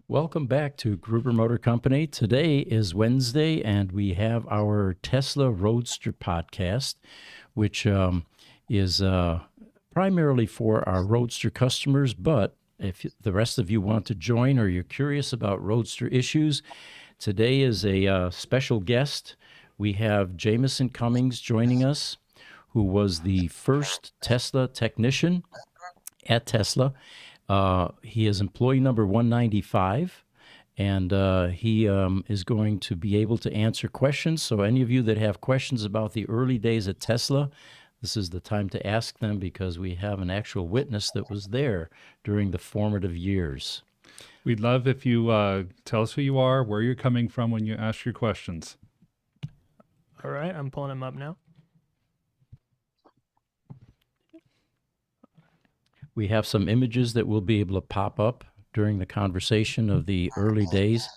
Welcome back to Gruber Motor Company. Today is Wednesday, and we have our Tesla Roadster podcast, which is primarily for our Roadster customers. But if the rest of you want to join or you're curious about Roadster issues, today is a special guest. We have Jamison Cummings joining us, who was the first Tesla technician at Tesla. He is employee number 195, and he is going to be able to answer questions. So any of you that have questions about the early days at Tesla, this is the time to ask them because we have an actual witness that was there during the formative years. We'd love if you tell us who you are, where you're coming from when you ask your questions. All right, I'm pulling him up now. We have some images that will be able to pop up during the conversation of the early days.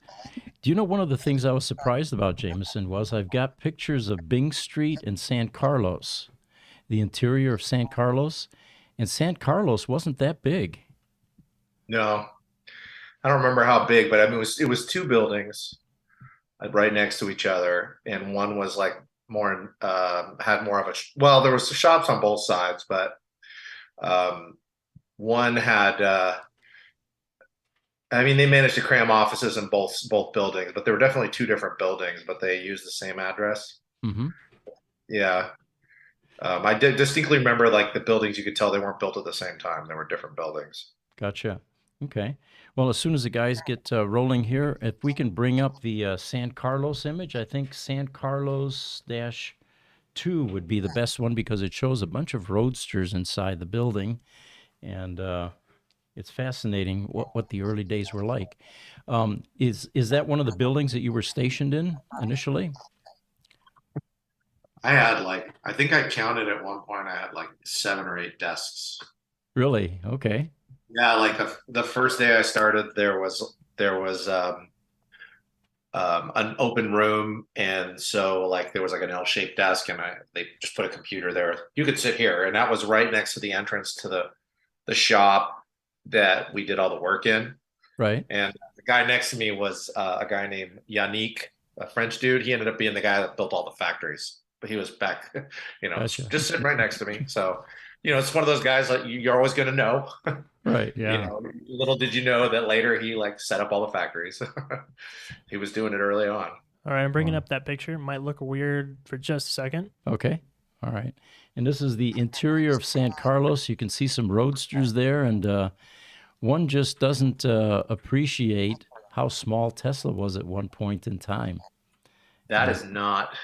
Do you know one of the things I was surprised about, Jamison, was I've got pictures of Bing Street and San Carlos, the interior of San Carlos, and San Carlos wasn't that big. No, I don't remember how big, but I mean, it was two buildings right next to each other, and one was like more had more of a well, there was shops on both sides, but one had I mean, they managed to cram offices in both buildings, but there were definitely two different buildings, but they used the same address. Mm-hmm. Yeah. I did distinctly remember like the buildings, you could tell they weren't built at the same time. They were different buildings. Gotcha. Okay. Well, as soon as the guys get rolling here, if we can bring up the San Carlos image, I think San Carlos dash 2 would be the best one because it shows a bunch of roadsters inside the building. And it's fascinating what the early days were like. Is that one of the buildings that you were stationed in initially? I think I counted at one point, I had like 7 or 8 desks. Really? Okay. Yeah, like the first day I started, there was an open room, and so like there was like an L-shaped desk, and they just put a computer there. You could sit here, and that was right next to the entrance to the shop that we did all the work in. Right. And the guy next to me was a guy named Yannick, a French dude. He ended up being the guy that built all the factories, but he was back, Gotcha. just sitting right next to me. So, it's one of those guys like you're always going to know. Right. Yeah. Little did you know that later he like set up all the factories. He was doing it early on. All right, I'm bringing up that picture. It might look weird for just a second. Okay. All right. And this is the interior of San Carlos. You can see some roadsters there, and one just doesn't appreciate how small Tesla was at one point in time. That is not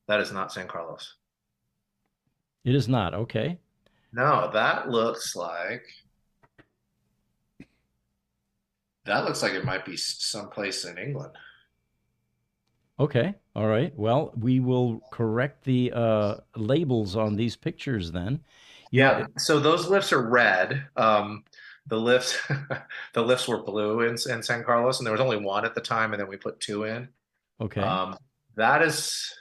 San Carlos. It is not. Okay. No, that looks like it might be someplace in England. Okay. All right. Well, we will correct the labels on these pictures then. Yeah. So those lifts are red. The lifts, the lifts were blue in San Carlos, and there was only one at the time, and then we put 2 in. Okay. That is,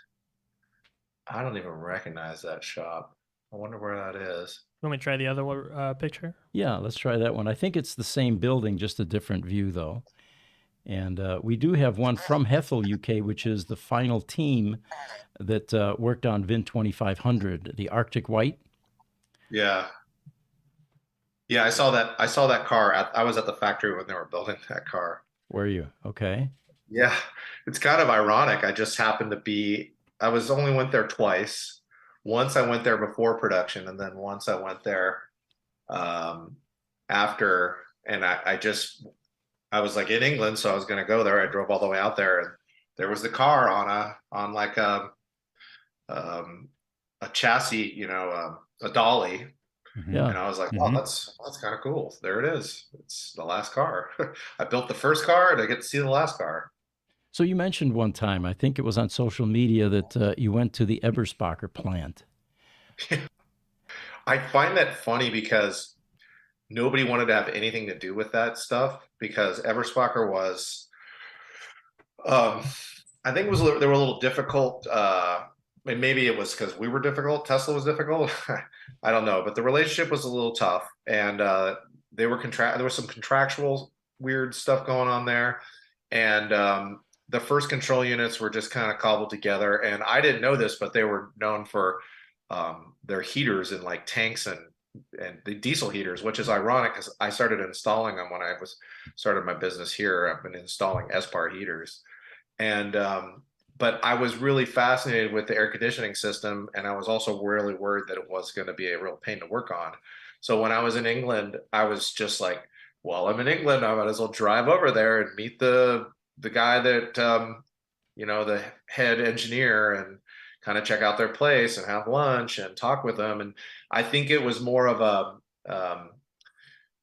I don't even recognize that shop. I wonder where that is. Want me to try the other picture? Yeah, let's try that one. I think it's the same building, just a different view, though. And we do have one from Hethel, UK, which is the final team that worked on VIN 2500, the Arctic White. Yeah. Yeah, I saw that car. I was at the factory when they were building that car. Were you? Okay. Yeah, it's kind of ironic. I just happened to be, I only went there twice. Once I went there before production, and then once I went there after, and I was like in England, so I was going to go there. I drove all the way out there, and there was the car on like a chassis, a dolly. Yeah. And I was like, wow, that's kind of cool. There it is. It's the last car. I built the first car, and I get to see the last car. So you mentioned one time, I think it was on social media, that you went to the Eberspacher plant. I find that funny because nobody wanted to have anything to do with that stuff, because Eberspacher was, I think they were a little difficult. Maybe it was because we were difficult. Tesla was difficult. I don't know, but the relationship was a little tough, and there were some contractual weird stuff going on there. And the first control units were just kind of cobbled together. And I didn't know this, but they were known for their heaters in like tanks and the diesel heaters, which is ironic because I started installing them when I was started my business here. I've been installing SPAR heaters. And but I was really fascinated with the air conditioning system, and I was also really worried that it was going to be a real pain to work on. So when I was in England, I was just like, well, I'm in England, I might as well drive over there and meet the guy that the head engineer, and kind of check out their place and have lunch and talk with them. And I think it was more of a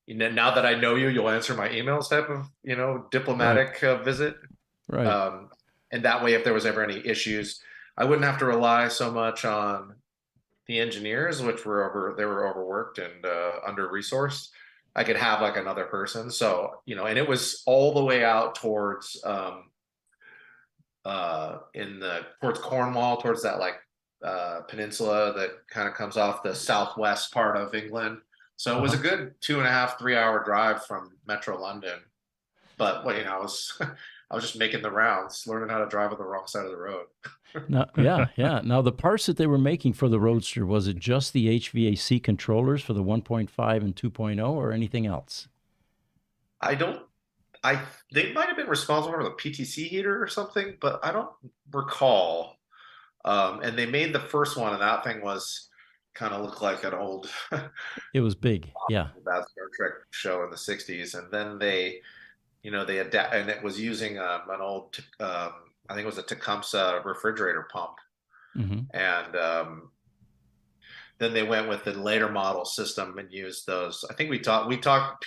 now that I know you, you'll answer my emails type of diplomatic visit. Right. And that way, if there was ever any issues, I wouldn't have to rely so much on the engineers, which they were overworked and under resourced. I could have like another person. So, and it was all the way out towards towards Cornwall, towards that like peninsula that kind of comes off the southwest part of England. So it was a good 2.5, 3 hour drive from Metro London. But I was I was just making the rounds, learning how to drive on the wrong side of the road. Now, yeah. Now, the parts that they were making for the Roadster, was it just the HVAC controllers for the 1.5 and 2.0 or anything else? They might have been responsible for the PTC heater or something, but I don't recall. And they made the first one, and that thing was kind of looked like an old It was big, yeah. bad Star Trek show in the 60s. And then they adapt, and it was using an old I think it was a Tecumseh refrigerator pump. And then they went with the later model system and used those. I think Pete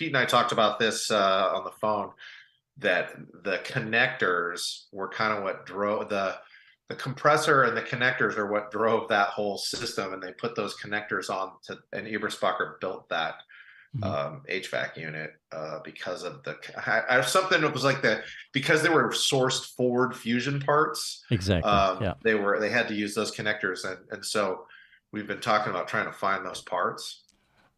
and I talked about this on the phone, that the connectors were kind of what drove the compressor, and the connectors are what drove that whole system. And they put those connectors on and Eberspacher built that HVAC unit because of something that was like because they were sourced Ford Fusion parts. Exactly. Yeah. They had to use those connectors, and so we've been talking about trying to find those parts.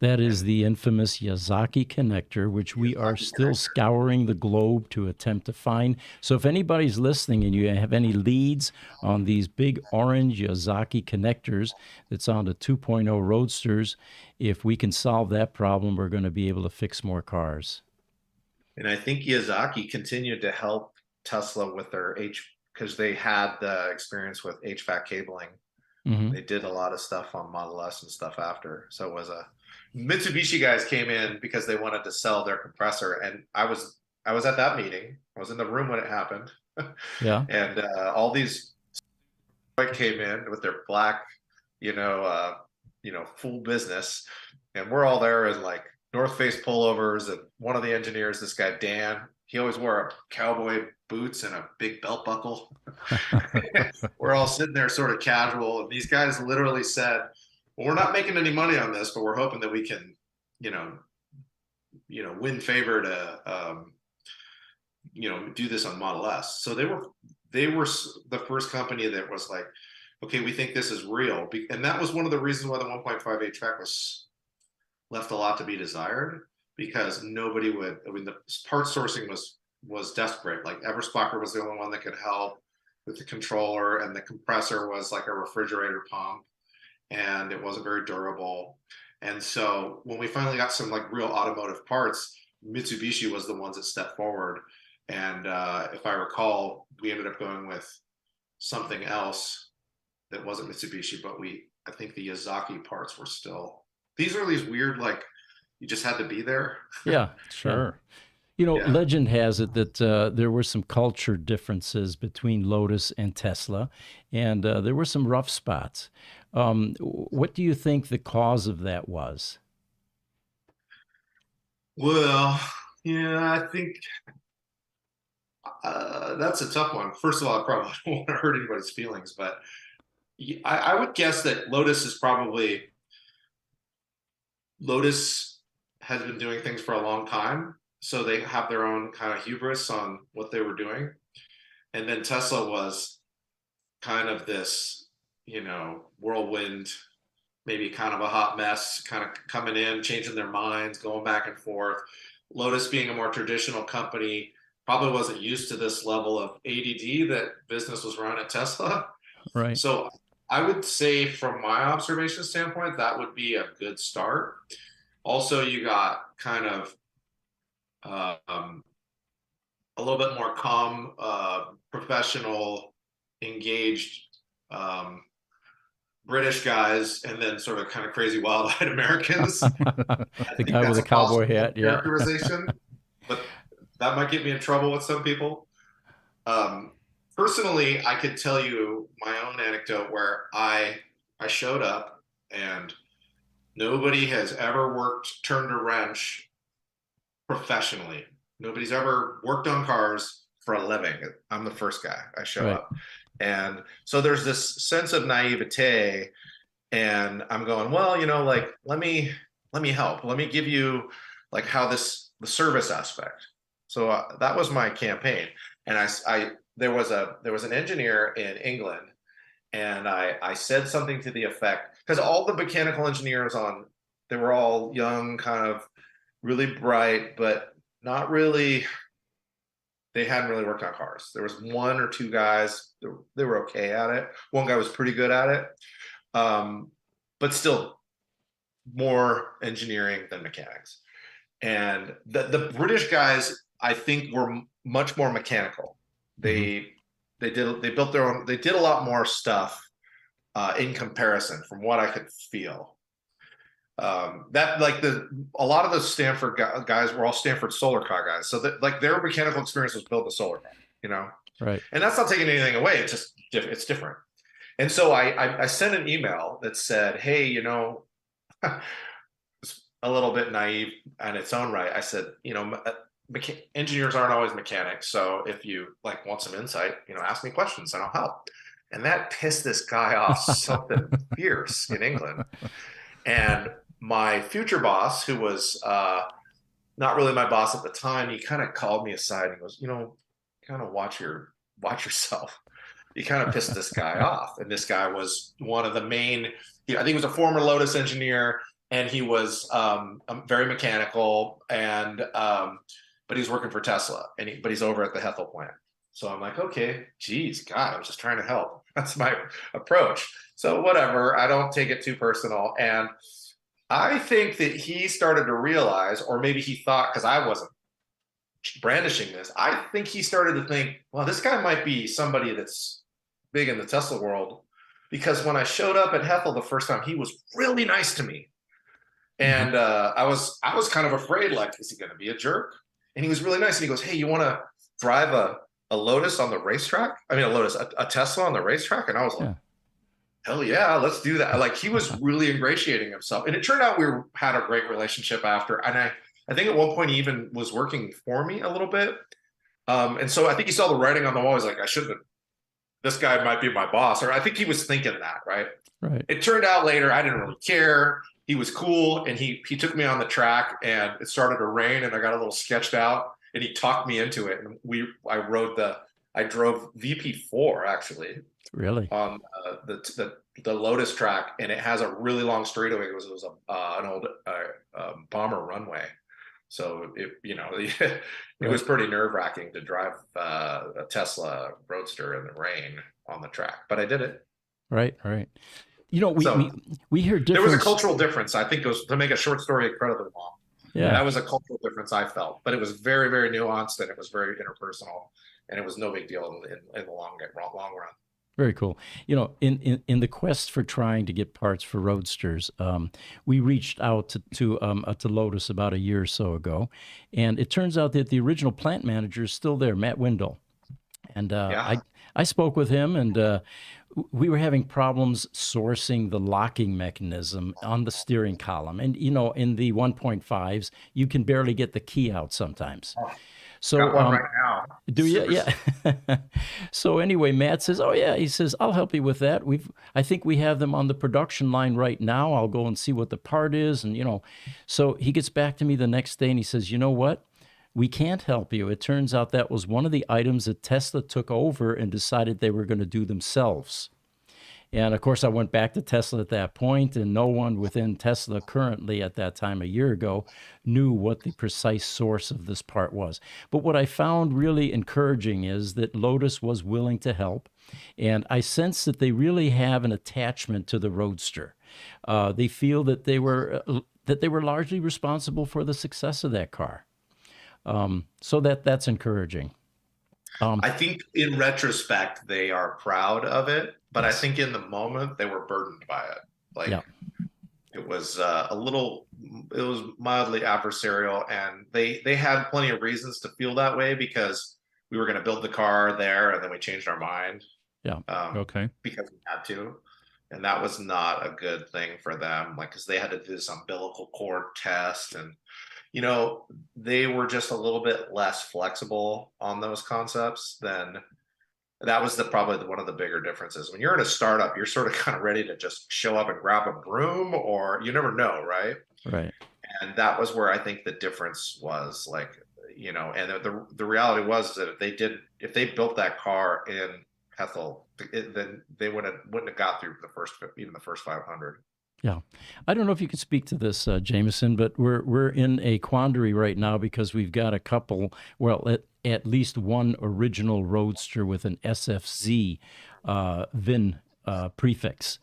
That is the infamous Yazaki connector, which we are still scouring the globe to attempt to find. So if anybody's listening and you have any leads on these big orange Yazaki connectors that's on the 2.0 Roadsters, if we can solve that problem, we're going to be able to fix more cars. And I think Yazaki continued to help Tesla with their because they had the experience with HVAC cabling. They did a lot of stuff on Model S and stuff after. So it was Mitsubishi guys came in because they wanted to sell their compressor, and I was at that meeting. I was in the room when it happened. Yeah. And all these came in with their black, full business, and we're all there in like North Face pullovers. And one of the engineers, this guy Dan, he always wore a cowboy boots and a big belt buckle. We're all sitting there sort of casual, and these guys literally said, well, we're not making any money on this, but we're hoping that we can, win favor to, do this on Model S. So they were the first company that was like, okay, we think this is real. And that was one of the reasons why the 1.5 HVAC was left a lot to be desired, because nobody would, the part sourcing was desperate. Like Eberspacher was the only one that could help with the controller, and the compressor was like a refrigerator pump, and it wasn't very durable. And so when we finally got some like real automotive parts, Mitsubishi was the ones that stepped forward. And if I recall, we ended up going with something else that wasn't Mitsubishi, but I think the Yazaki parts were still, these are these weird, like, you just had to be there. Yeah, sure. Legend has it that there were some culture differences between Lotus and Tesla, and there were some rough spots. What do you think the cause of that was? Well, yeah, I think that's a tough one. First of all, I probably don't want to hurt anybody's feelings, but I would guess that Lotus has been doing things for a long time. So they have their own kind of hubris on what they were doing. And then Tesla was kind of this, whirlwind, maybe kind of a hot mess, kind of coming in, changing their minds, going back and forth. Lotus being a more traditional company probably wasn't used to this level of ADD that business was run at Tesla. Right. So I would say from my observation standpoint, that would be a good start. Also, you got kind of a little bit more calm, professional, engaged British guys, and then sort of kind of crazy wild-eyed Americans. The think guy with that's a a cowboy possible hat. Yeah. characterization, but that might get me in trouble with some people. Personally, I could tell you my own anecdote where I showed up and nobody has ever turned a wrench professionally. Nobody's ever worked on cars for a living. I'm the first guy. I show Right. up. And so there's this sense of naivete, and I'm going, well, like, let me help. Let me give you like how the service aspect. So that was my campaign. And there was an engineer in England, and I said something to the effect, because all the mechanical engineers they were all young, kind of really bright, but not really, they hadn't really worked on cars. There was one or two guys, they were okay at it. One guy was pretty good at it. But still more engineering than mechanics. And the British guys, I think, were much more mechanical. They did a lot more stuff in comparison from what I could feel. That like a lot of the Stanford guys were all Stanford solar car guys, so that like their mechanical experience was build a solar car, Right. and that's not taking anything away. It's just it's different. And so I sent an email that said, hey, it's a little bit naive on its own right. I said, engineers aren't always mechanics, so if you like want some insight, ask me questions and I'll help. And that pissed this guy off something fierce in England. And my future boss, who was not really my boss at the time, he kind of called me aside and he goes, kind of watch yourself. You kind of pissed this guy off. And this guy was one of the main, I think he was a former Lotus engineer, and he was very mechanical, and but he's working for Tesla, but he's over at the Hethel plant. So I'm like, okay, geez, God, I'm just trying to help. That's my approach. So whatever, I don't take it too personal. And I think that he started to realize, or maybe he thought, because I wasn't brandishing this, I think he started to think, well, this guy might be somebody that's big in the Tesla world, because when I showed up at Hethel the first time, he was really nice to me. And I was kind of afraid, like, is he going to be a jerk? And he was really nice. And he goes, hey, you want to drive a Lotus on the racetrack? I mean, a Tesla on the racetrack? And I was like, hell yeah, let's do that. Like, he was really ingratiating himself. And it turned out we had a great relationship after. And I think at one point he even was working for me a little bit. And so I think he saw the writing on the wall. He's like, this guy might be my boss. Or I think he was thinking that, right? Right. It turned out later, I didn't really care. He was cool, and he took me on the track, and it started to rain, and I got a little sketched out, and he talked me into it. And I drove VP4 actually. Really? On the Lotus track, and it has a really long straightaway. It was an old bomber runway, so it was pretty nerve-wracking to drive a Tesla Roadster in the rain on the track, but I did it. Right. We hear difference. There was a cultural difference. I think it was, to make a short story incredibly long. Yeah, that was a cultural difference I felt, but it was very, very nuanced, and it was very interpersonal, and it was no big deal in the long run. very cool. In the quest for trying to get parts for Roadsters, we reached out to Lotus about a year or so ago, and it turns out that the original plant manager is still there, Matt Windle, and I spoke with him, and we were having problems sourcing the locking mechanism on the steering column. And, in the 1.5s, you can barely get the key out sometimes. So, got one right now. Do you? Yeah. So anyway, Matt says, oh, yeah. He says, I'll help you with that. I think we have them on the production line right now. I'll go and see what the part is. And, so he gets back to me the next day and he says, you know what? We can't help you. It turns out that was one of the items that Tesla took over and decided they were going to do themselves. And of course, I went back to Tesla at that point, and no one within Tesla currently at that time a year ago knew what the precise source of this part was. But what I found really encouraging is that Lotus was willing to help, and I sense that they really have an attachment to the Roadster. They feel that they were largely responsible for the success of that car. So that's encouraging. I think in retrospect they are proud of it, but Yes. I think in the moment they were burdened by it. Like Yeah. it was it was mildly adversarial, and they had plenty of reasons to feel that way because we were going to build the car there, and then we changed our mind. Yeah. Okay. Because we had to, and that was not a good thing for them. Like, because they had to do this umbilical cord test, and they were just a little bit less flexible on those concepts than that was probably one of the bigger differences. When you're in a startup, you're sort of kind of ready to just show up and grab a broom, or you never know, right? Right. And that was where I think the difference was, like, and the reality was that if they built that car in Hethel, then they wouldn't have got through even the first 500. Yeah. I don't know if you could speak to this, Jamison, but we're in a quandary right now because we've got a couple, well, at least one original Roadster with an SFZ VIN prefix.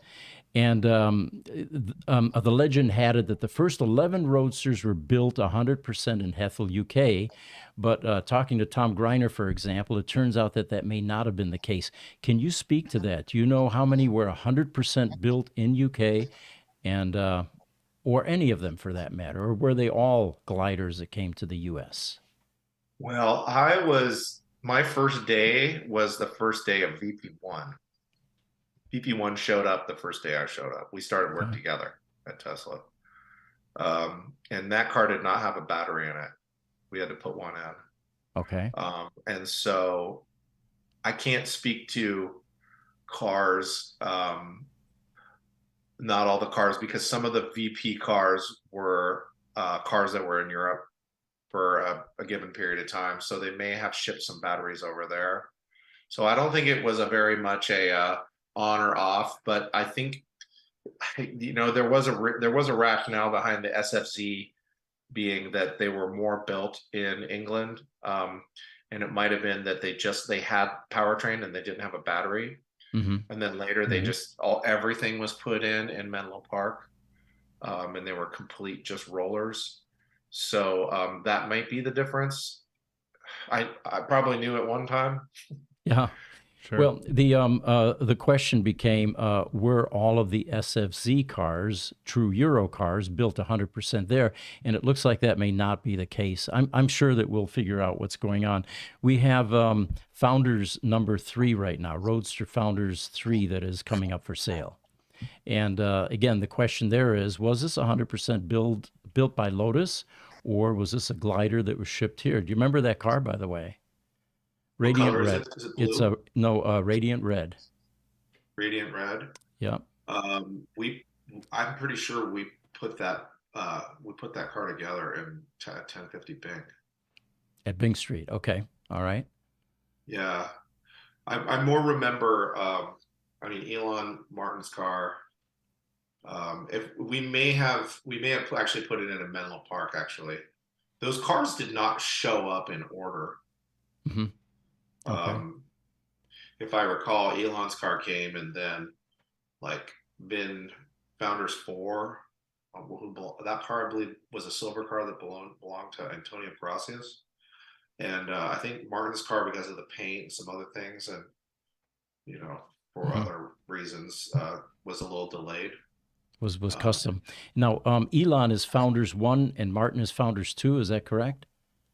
And the legend had it that the first 11 Roadsters were built 100% in Hethel, UK. But talking to Tom Greiner, for example, it turns out that may not have been the case. Can you speak to that? Do you know how many were 100% built in UK, and or any of them for that matter, or were they all gliders that came to the U.S.? Well, my first day was the first day of VP1. VP1 showed up the first day I showed up. We started work together at Tesla. And that car did not have a battery in it. We had to put one in. Okay. And so I can't speak to cars, not all the cars, because some of the VP cars were cars that were in Europe for a given period of time. So they may have shipped some batteries over there. So I don't think it was a very much a on or off, but I think there was a rationale behind the SFZ being that they were more built in England, and it might have been that they had powertrain and they didn't have a battery, and then later they just everything was put in Menlo Park, and they were complete just rollers. So that might be the difference. I probably knew at one time. Yeah. Sure. Well, the question became, were all of the SFZ cars, true Euro cars, built 100% there? And it looks like that may not be the case. I'm sure that we'll figure out what's going on. We have Founders number 3 right now, Roadster Founders 3, that is coming up for sale. And again, the question there is, was this 100% built by Lotus, or was this a glider that was shipped here? Do you remember that car, by the way? Radiant What color red. is it? Is it blue? It's radiant red. Radiant red. Yeah. I'm pretty sure we put that car together in 1050 Bing. At Bing Street. Okay. All right. Yeah, I more remember. Elon Martin's car. If we may have actually put it in a Menlo Park. Actually, those cars did not show up in order. Mm-hmm. Okay. If I recall, Elon's car came, and then like Founders 4, that car I believe was a silver car that belonged to Antonio Gracias, and I think Martin's car, because of the paint and some other things, and for other reasons, was a little delayed. Was custom. Now, Elon is Founders 1 and Martin is Founders 2. Is that correct?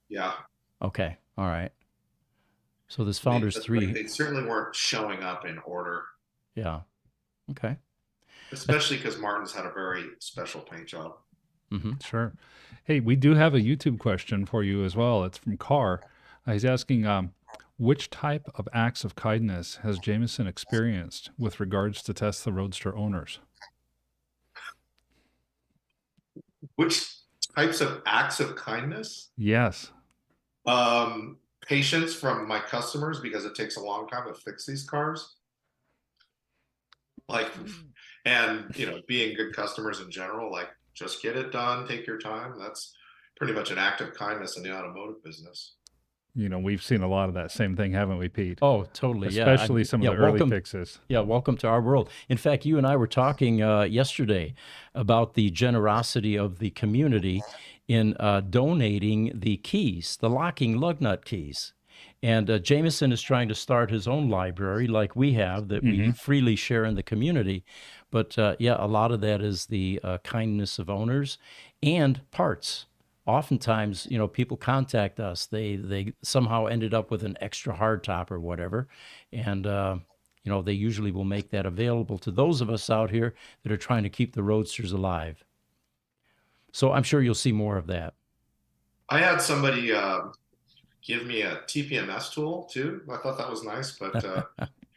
Yeah. Okay. All right. So this Founders 3. They certainly weren't showing up in order. Yeah. Okay. Especially because Martin's had a very special paint job. Sure. Hey, we do have a YouTube question for you as well. It's from Carr. He's asking, which type of acts of kindness has Jamison experienced with regards to Tesla Roadster owners? Which types of acts of kindness? Yes. Patience from my customers, because it takes a long time to fix these cars. Like, and being good customers in general, like just get it done, take your time. That's pretty much an act of kindness in the automotive business. We've seen a lot of that same thing, haven't we, Pete? Oh, totally. Especially some of the early fixes. Yeah, welcome to our world. In fact, you and I were talking yesterday about the generosity of the community in donating the keys, the locking lug nut keys. And Jamison is trying to start his own library like we have that we freely share in the community. But yeah, a lot of that is the kindness of owners and parts. Oftentimes, people contact us. They somehow ended up with an extra hardtop or whatever, and they usually will make that available to those of us out here that are trying to keep the Roadsters alive. So I'm sure you'll see more of that. I had somebody give me a TPMS tool too. I thought that was nice, but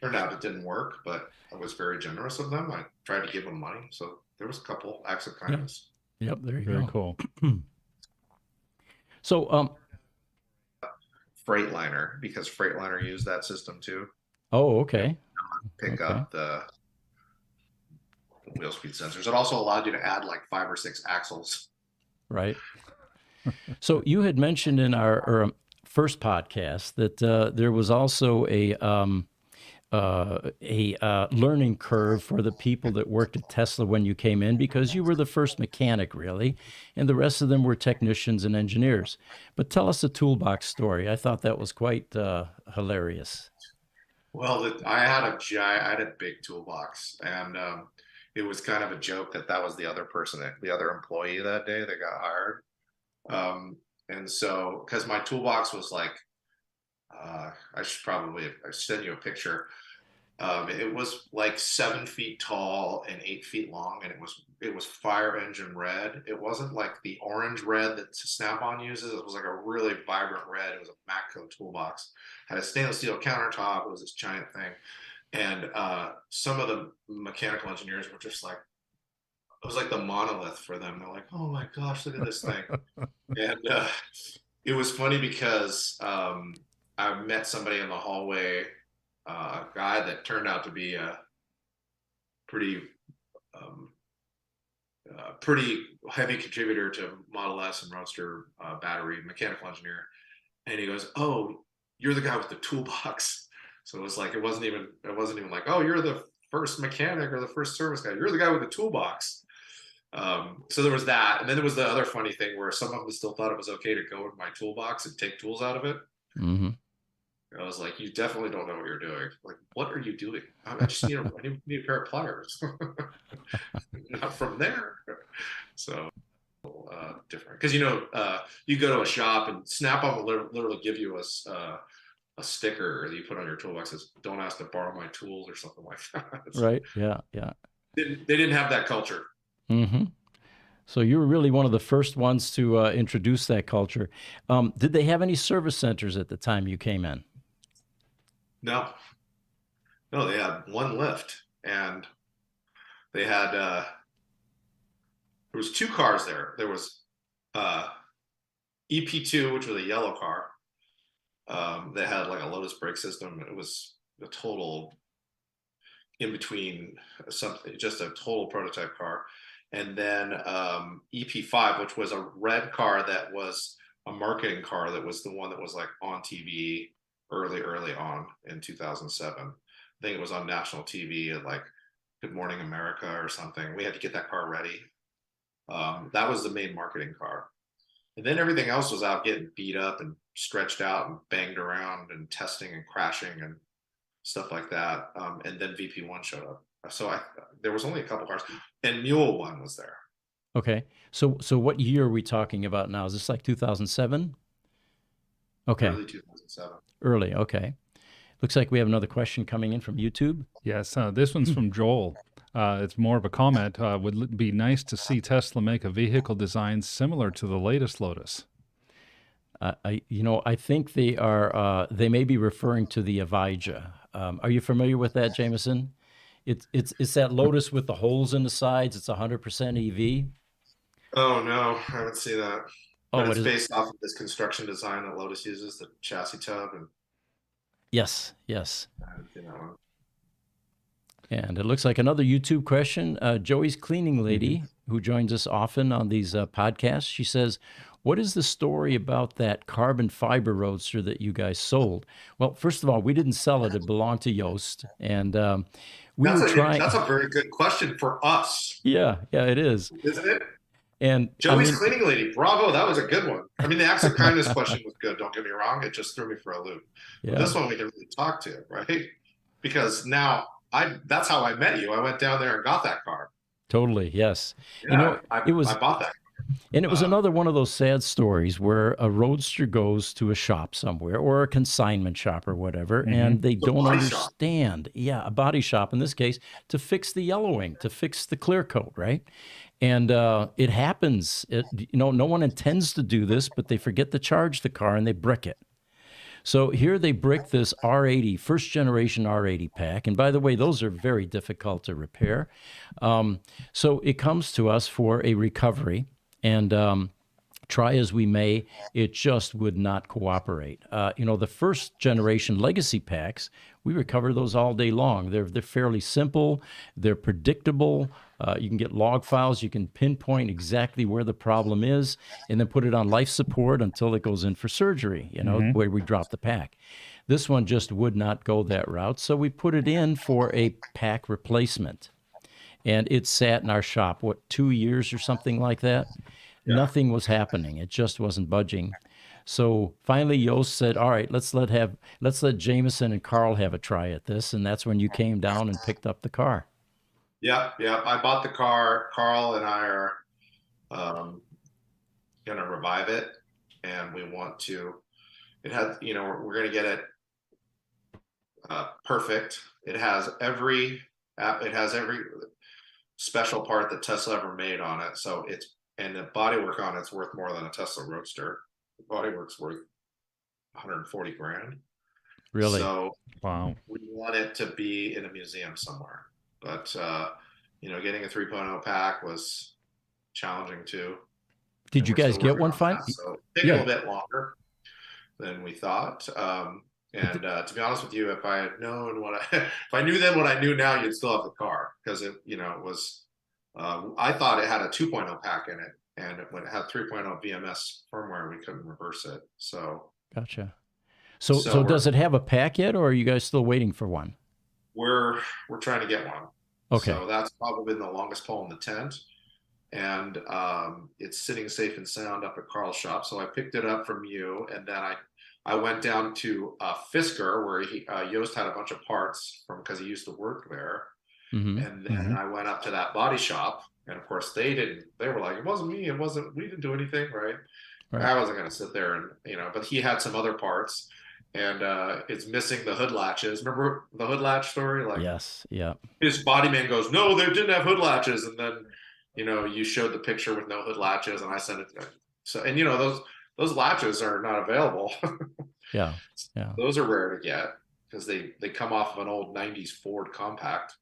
turned out it didn't work. But I was very generous of them. I tried to give them money, so there was a couple acts of kindness. Yep, there you go. Very cool. So, Freightliner, because Freightliner used that system too. Oh, okay. Pick up the wheel speed sensors. It also allowed you to add like 5 or 6 axles. Right. So you had mentioned in our first podcast that there was also a learning curve for the people that worked at Tesla when you came in, because you were the first mechanic, really, and the rest of them were technicians and engineers. But tell us the toolbox story. I thought that was quite hilarious. Well, I had a big toolbox, and it was kind of a joke that was the other employee that day that got hired. And so, because my toolbox was like, I send you a picture. It was like 7 feet tall and 8 feet long, and it was fire engine red. It wasn't like the orange red that Snap-on uses. It was like a really vibrant red. It was a Matco toolbox. Had a stainless steel countertop. It was this giant thing, and some of the mechanical engineers were just like, it was like the monolith for them. They're like, "Oh my gosh, look at this thing!" And it was funny because I met somebody in the hallway, a guy that turned out to be a pretty heavy contributor to Model S and Roadster battery, mechanical engineer, and he goes, "Oh, you're the guy with the toolbox." So it was like it wasn't even like, "Oh, you're the first mechanic or the first service guy. You're the guy with the toolbox." So there was that, and then there was the other funny thing where some of them still thought it was okay to go with my toolbox and take tools out of it. Mm-hmm. I was like, "You definitely don't know what you're doing. Like, what are you doing? I just need a pair of pliers." Not from there. So different, because you go to a shop and Snap-on will literally give you a sticker that you put on your toolbox that says, "Don't ask to borrow my tools," or something like that. Right. Yeah. They didn't have that culture. Mm-hmm. So you were really one of the first ones to introduce that culture. Did they have any service centers at the time you came in? No, they had one lift, and they had there was 2 cars there. There was EP2, which was a yellow car that had like a Lotus brake system. It was a total in between something, just a total prototype car. And then EP5, which was a red car that was a marketing car, that was the one that was like on TV early on in 2007. I think it was on national TV at like Good Morning America or something. We had to get that car ready. That was the main marketing car. And then everything else was out getting beat up and stretched out and banged around and testing and crashing and stuff like that. And then VP1 showed up. So there was only a couple cars, and Mule 1 was there. Okay. So what year are we talking about now? Is this like 2007? Okay. Early 2007. Early. Okay. Looks like we have another question coming in from YouTube. Yes, this one's from Joel. It's more of a comment. Would it be nice to see Tesla make a vehicle design similar to the latest Lotus? I think they are. They may be referring to the Avija. Are you familiar with that, Jamison? It's that Lotus with the holes in the sides. It's 100% EV. Oh no, I haven't seen that. Oh, but it's based off of this construction design that Lotus uses, the chassis tub, and yes. I haven't seen that one. And it looks like another YouTube question. Joey's cleaning lady, who joins us often on these podcasts, she says, "What is the story about that carbon fiber roadster that you guys sold?" Well, first of all, we didn't sell it; it belonged to Yoast, and we were trying. That's a very good question for us, Yeah, it is. isn't it? And Joey's cleaning lady. Bravo. That was a good one. I mean, the acts of kindness question was good. Don't get me wrong. It just threw me for a loop. yeah. But this one we can really talk to, right? Because now that's how I met you. I went down there and got that car. Totally, yes. Yeah, I bought that. And it was another one of those sad stories where a roadster goes to a shop somewhere or a consignment shop or whatever, and they don't understand. Yeah, a body shop in this case, to fix the yellowing, to fix the clear coat, right? And it happens. No one intends to do this, but they forget to charge the car and they brick it. So here they brick this R80, first generation R80 pack. And by the way, those are very difficult to repair. So it comes to us for a recovery. And try as we may, it just would not cooperate. The first generation legacy packs, we recover those all day long. They're fairly simple. They're predictable. You can get log files. You can pinpoint exactly where the problem is and then put it on life support until it goes in for surgery, where we drop the pack. This one just would not go that route. So we put it in for a pack replacement. And it sat in our shop, 2 years or something like that? Yeah. Nothing was happening. It just wasn't budging. So finally, Yoast said, "All right, let's let Jamison and Carl have a try at this." And that's when you came down and picked up the car. Yeah. I bought the car. Carl and I are going to revive it, and we want to. It has, we're going to get it perfect. It has every special part that Tesla ever made on it. So and the bodywork on it's worth more than a Tesla Roadster. The bodywork's worth 140 grand. Really? So wow. We want it to be in a museum somewhere. But getting a 3.0 pack was challenging too. Did you guys get one finally? So it took a little bit longer than we thought. To be honest with you, if I had known if I knew then what I knew now, you'd still have the car, because it was. I thought it had a 2.0 pack in it, and when it had 3.0 BMS firmware, we couldn't reverse it. So gotcha. So does it have a pack yet, or are you guys still waiting for one? We're trying to get one. Okay. So that's probably been the longest pole in the tent, and it's sitting safe and sound up at Carl's shop. So I picked it up from you, and then I went down to Fisker, where Yoast had a bunch of parts from, because he used to work there. Mm-hmm. And then I went up to that body shop, and of course they were like, "It wasn't me. We didn't do anything," right? I wasn't going to sit there and, but he had some other parts, and it's missing the hood latches. Remember the hood latch story? Like, yes. Yeah. His body man goes, "No, they didn't have hood latches." And then, you showed the picture with no hood latches, and I sent it to him. So, and those latches are not available. Yeah. Those are rare to get, because they come off of an old 90s Ford compact.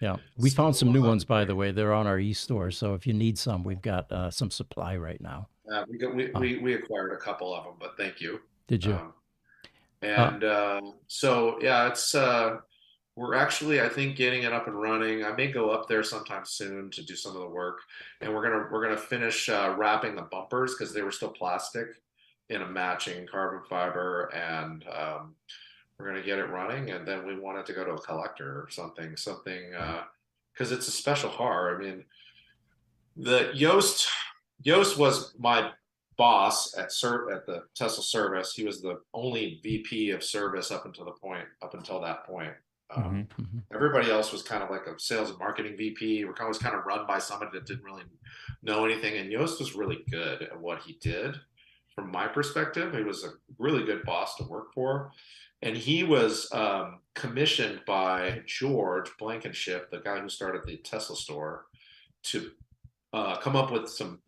Yeah, we found some new ones, by the way. They're on our e-store, so if you need some, we've got some supply right now. We acquired a couple of them, but thank you. Did you? So yeah, it's we're actually, I think, getting it up and running. I may go up there sometime soon to do some of the work, and we're gonna finish wrapping the bumpers, because they were still plastic, in a matching carbon fiber, and we're going to get it running, and then we want it to go to a collector or something, because it's a special car. I mean, the Yoast was my boss at the Tesla service. He was the only VP of service up until that point. Everybody else was kind of like a sales and marketing VP. We're always kind of run by somebody that didn't really know anything, and Yoast was really good at what he did. From my perspective, he was a really good boss to work for. And he was commissioned by George Blankenship, the guy who started the Tesla store, to come up with some,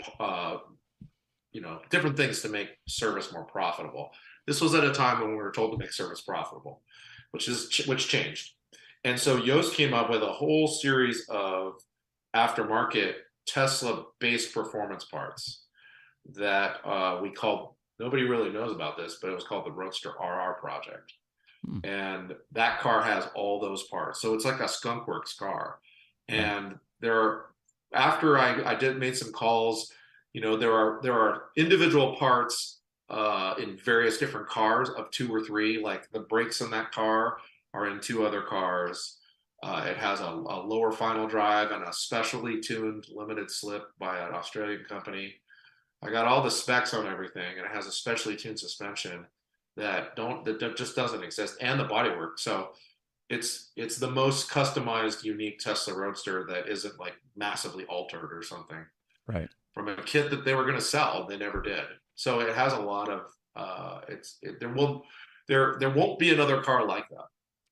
different things to make service more profitable. This was at a time when we were told to make service profitable, which changed. And so Yoast came up with a whole series of aftermarket Tesla-based performance parts that we called, nobody really knows about this, but it was called the Roadster RR project. And that car has all those parts. So it's like a Skunk Works car. And after I did made some calls, there are individual parts in various different cars of 2 or 3. Like the brakes in that car are in 2 other cars. It has a lower final drive and a specially tuned limited slip by an Australian company. I got all the specs on everything, and it has a specially tuned suspension that just doesn't exist, and the bodywork. So it's the most customized, unique Tesla Roadster that isn't like massively altered or something. Right. From a kit that they were going to sell, they never did. So it has a lot of there won't be another car like that.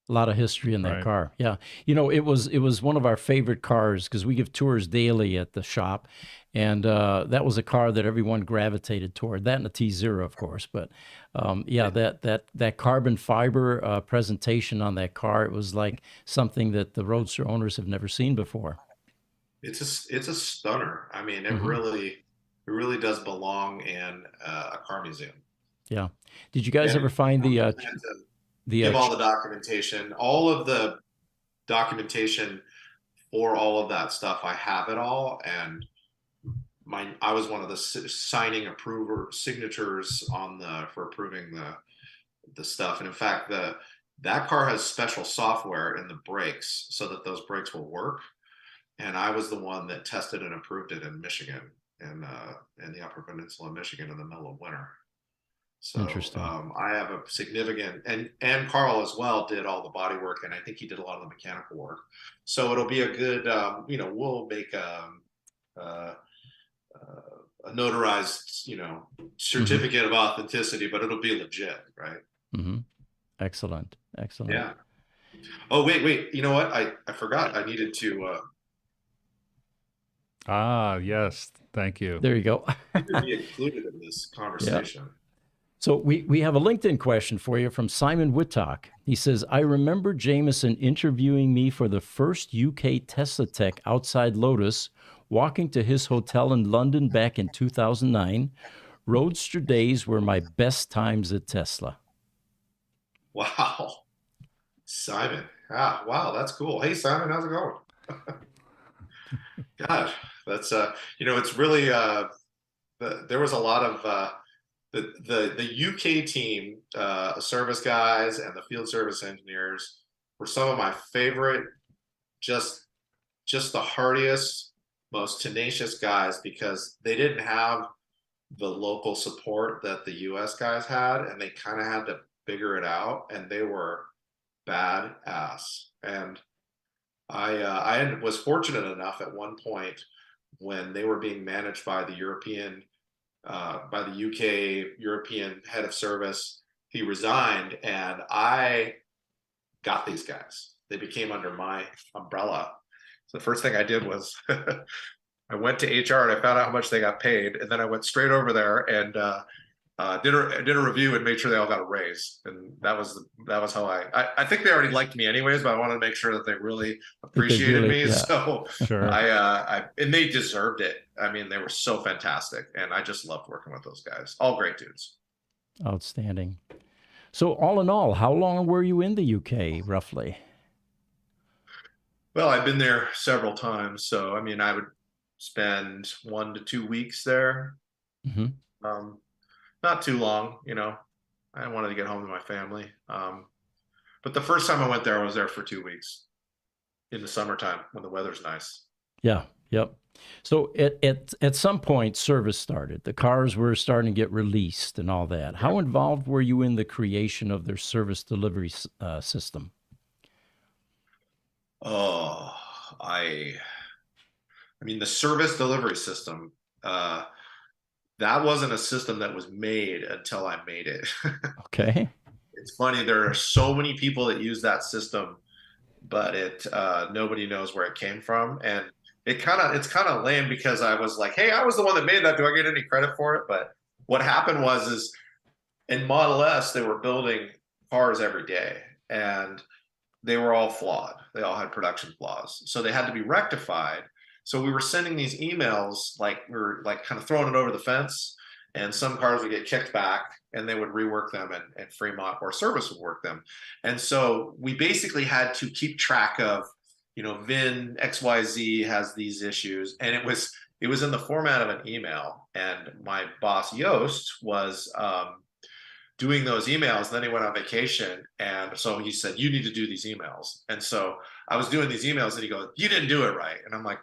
A lot of history in that Right. car. Yeah. It was one of our favorite cars because we give tours daily at the shop. And that was a car that everyone gravitated toward. That and a T0, of course. But that carbon fiber presentation on that car, it was like something that the Roadster owners have never seen before. It's a stunner. I mean, it really does belong in a car museum. Yeah. Did you guys Yeah. ever find the Give all the documentation, all of the documentation for all of that stuff. I have it all, and I was one of the signing signatures for approving the stuff. And in fact, that car has special software in the brakes so that those brakes will work. And I was the one that tested and approved it in Michigan, in the Upper Peninsula of Michigan in the middle of winter. So Interesting. I have a significant, and Carl as well did all the body work, and I think he did a lot of the mechanical work. So it'll be a good, we'll make a notarized, certificate of authenticity, but it'll be legit, right? Mm-hmm. Excellent. Yeah. Oh, wait. You know what? I forgot. I needed to. Yes. Thank you. There you go. Be included in this conversation. So we have a LinkedIn question for you from Simon Whittock. He says, I remember Jamison interviewing me for the first UK Tesla Tech outside Lotus, walking to his hotel in London back in 2009. Roadster days were my best times at Tesla. Wow. Simon. Wow, that's cool. Hey, Simon, how's it going? God, that's, it's really, there was a lot of, the UK team, service guys and the field service engineers were some of my favorite, just the hardiest, most tenacious guys, because they didn't have the local support that the US guys had, and they kind of had to figure it out, and they were badass. And I was fortunate enough at one point when they were being managed by the by the UK European head of service. He resigned, and I got these guys. They became under my umbrella. So the first thing I did was I went to HR and I found out how much they got paid, and then I went straight over there and did a review and made sure they all got a raise. And that was how I think they already liked me anyways, but I wanted to make sure that they really appreciated me. Yeah. So Sure. and they deserved it. I mean, they were so fantastic, and I just loved working with those guys. All great dudes. Outstanding. So all in all, how long were you in the UK, roughly? Well, I've been there several times, so I mean, I would spend 1 to 2 weeks there. Mm-hmm. Not too long, I wanted to get home to my family. But the first time I went there, I was there for 2 weeks in the summertime when the weather's nice. Yeah. Yep. So at some point, service started. The cars were starting to get released and all that. How involved were you in the creation of their service delivery system? Oh, I mean, the service delivery system, that wasn't a system that was made until I made it. Okay. It's funny, there are so many people that use that system, but nobody knows where it came from. And it's kind of lame, because I was like, hey, I was the one that made that. Do I get any credit for it? But what happened is in Model S, they were building cars every day, and they were all flawed. They all had production flaws. So they had to be rectified. So we were sending these emails, like we were like kind of throwing it over the fence. and some cars would get kicked back and they would rework them, and Fremont or service would work them. And so we basically had to keep track of, VIN XYZ has these issues. And it was in the format of an email. And my boss, Yost, was doing those emails. Then he went on vacation. And so he said, you need to do these emails. And so I was doing these emails and he goes, you didn't do it right. And I'm like,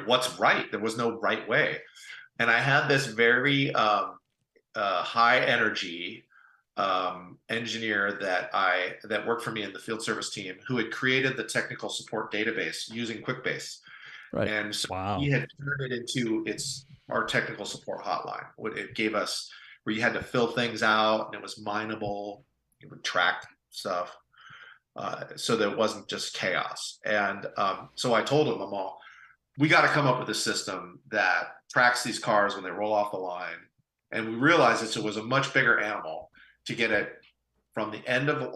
what's right? There was no right way. And I had this very high energy engineer that worked for me in the field service team, who had created the technical support database using QuickBase. Right. And so Wow. he had turned it into our technical support hotline. What it gave us, where you had to fill things out and it was mineable, you would track stuff, so that it wasn't just chaos. And so I told him, we got to come up with a system that tracks these cars when they roll off the line. And we realized that it was a much bigger animal to get it from the end of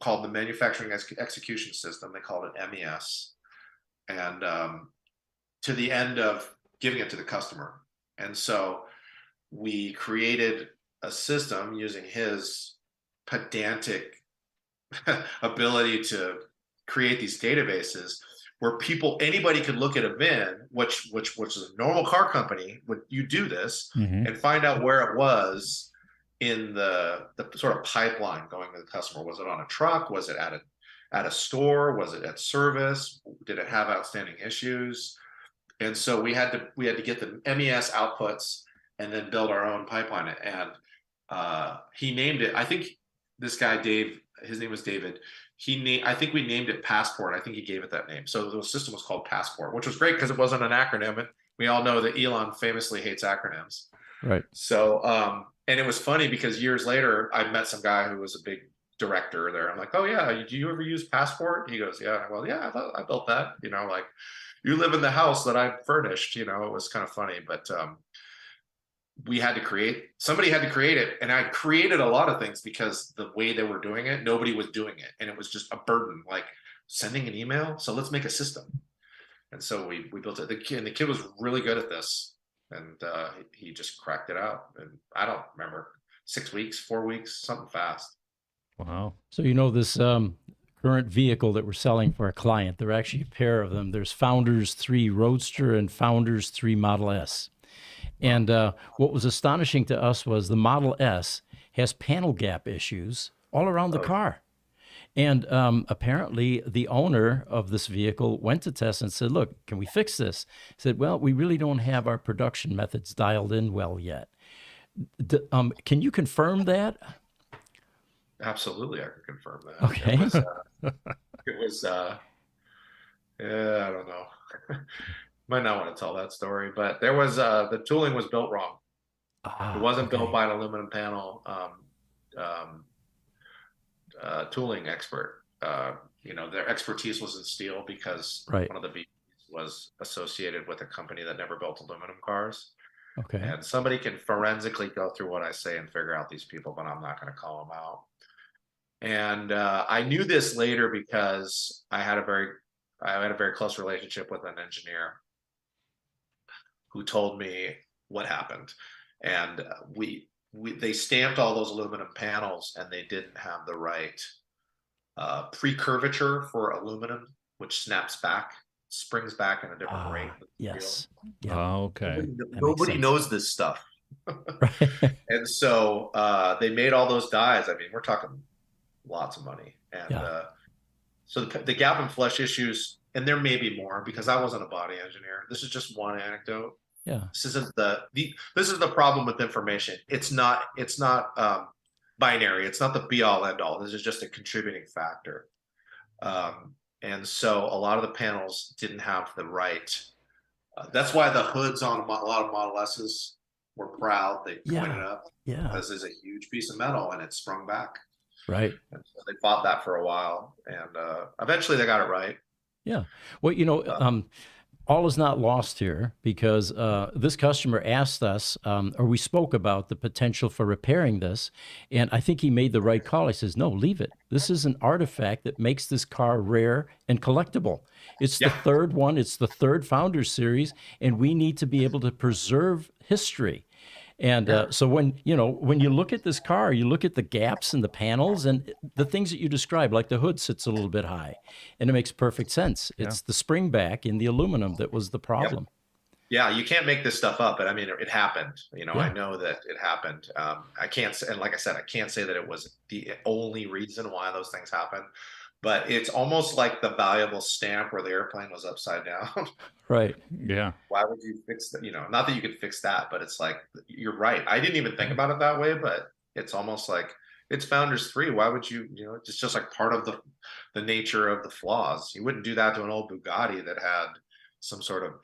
called the manufacturing execution system. They called it MES, and to the end of giving it to the customer. And so we created a system using his pedantic ability to create these databases, where anybody could look at a VIN, which is a normal car company, you do this and find out where it was in the sort of pipeline going to the customer. Was it on a truck? Was it at a store? Was it at service? Did it have outstanding issues? And so we had to get the MES outputs and then build our own pipeline. And he named it, I think this guy, Dave, his name was David. I think we named it Passport. I think he gave it that name. So the system was called Passport, which was great because it wasn't an acronym. And we all know that Elon famously hates acronyms. Right. So, and it was funny because years later, I met some guy who was a big director there. I'm like, oh yeah, do you ever use Passport? He goes, yeah. Well, yeah, I built that. Like, you live in the house that I furnished. It was kind of funny, but somebody had to create it, and I created a lot of things because the way they were doing it, nobody was doing it, and it was just a burden, like sending an email. So let's make a system. And so we built it. The kid was really good at this, and he just cracked it out. And I don't remember, 6 weeks, 4 weeks, something fast. Wow. So this current vehicle that we're selling for a client, there are actually a pair of them. There's Founders 3 Roadster and Founders 3 Model S. And what was astonishing to us was the Model S has panel gap issues all around the car. And apparently the owner of this vehicle went to test and said, look, can we fix this? He said, well, we really don't have our production methods dialed in well yet. Can you confirm that? Absolutely, I can confirm that. Okay. It was yeah, I don't know. Might not want to tell that story, but there was the tooling was built wrong. It wasn't built by an aluminum panel tooling expert. Their expertise was in steel because one of the VPs was associated with a company that never built aluminum cars. Okay. And somebody can forensically go through what I say and figure out these people, but I'm not going to call them out. And I knew this later because I had a very close relationship with an engineer who told me what happened. And they stamped all those aluminum panels, and they didn't have the right pre-curvature for aluminum, which snaps back, springs back in a different rate. Yes. Yeah. Oh, okay. Nobody knows this stuff. Right. And so they made all those dies. I mean, we're talking lots of money. And so the gap and flush issues, and there may be more because I wasn't a body engineer. This is just one anecdote. Yeah. This isn't this is the problem with information. It's not binary. It's not the be all end all. This is just a contributing factor. And so a lot of the panels didn't have the right. That's why the hoods on a lot of Model S's were proud. They pointed up. Yeah. This is a huge piece of metal, and it sprung back. Right. And so they fought that for a while, and eventually they got it right. Yeah. Well, all is not lost here because this customer asked us, or we spoke about the potential for repairing this. And I think he made the right call. He says, no, leave it. This is an artifact that makes this car rare and collectible. It's the third one. It's the third Founders series. And we need to be able to preserve history. And so when you look at this car, you look at the gaps in the panels and the things that you described, like the hood sits a little bit high, and it makes perfect sense. Yeah. It's the spring back in the aluminum that was the problem. Yeah, you can't make this stuff up, but I mean, it happened. Yeah. I know that it happened. I can't say, and like I said, I can't say that it was the only reason why those things happened, but it's almost like the valuable stamp where the airplane was upside down. Right. Yeah. Why would you fix that? Not that you could fix that, but it's like, you're right. I didn't even think about it that way, but it's almost like it's founders free. Why would you, it's just like part of the nature of the flaws. You wouldn't do that to an old Bugatti that had some sort of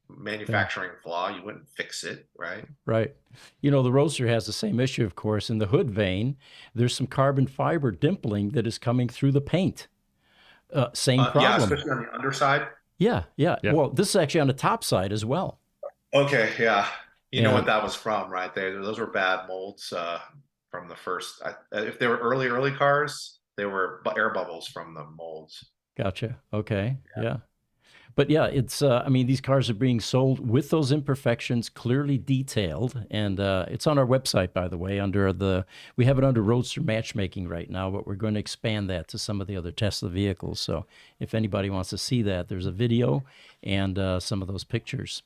manufacturing flaw. You wouldn't fix it, right? Right. The Roadster has the same issue, of course. In the hood vein, there's some carbon fiber dimpling that is coming through the paint. Same problem. Yeah, especially on the underside. Yeah. Yeah. Well, this is actually on the top side as well. Okay, yeah. You know Yeah. what that was from, right? Those were bad molds from the first. If they were early cars, they were air bubbles from the molds. Gotcha. Okay. Yeah. But yeah, it's, I mean, these cars are being sold with those imperfections clearly detailed. And it's on our website, by the way, we have it under Roadster Matchmaking right now, but we're going to expand that to some of the other Tesla vehicles. So if anybody wants to see that, there's a video and some of those pictures.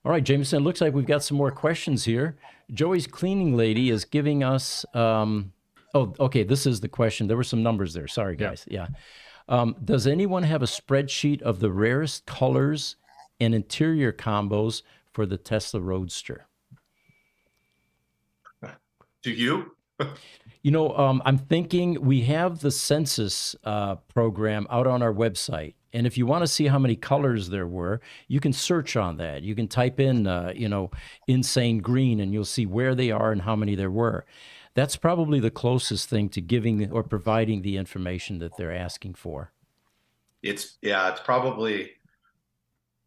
All right, Jamison, looks like we've got some more questions here. Joey's cleaning lady is giving us, oh, okay, this is the question. There were some numbers there. Sorry, guys. Yeah. Does anyone have a spreadsheet of the rarest colors and interior combos for the Tesla Roadster? Do you? I'm thinking we have the census program out on our website. And if you want to see how many colors there were, you can search on that. You can type in, insane green, and you'll see where they are and how many there were. That's probably the closest thing to giving or providing the information that they're asking for. It's probably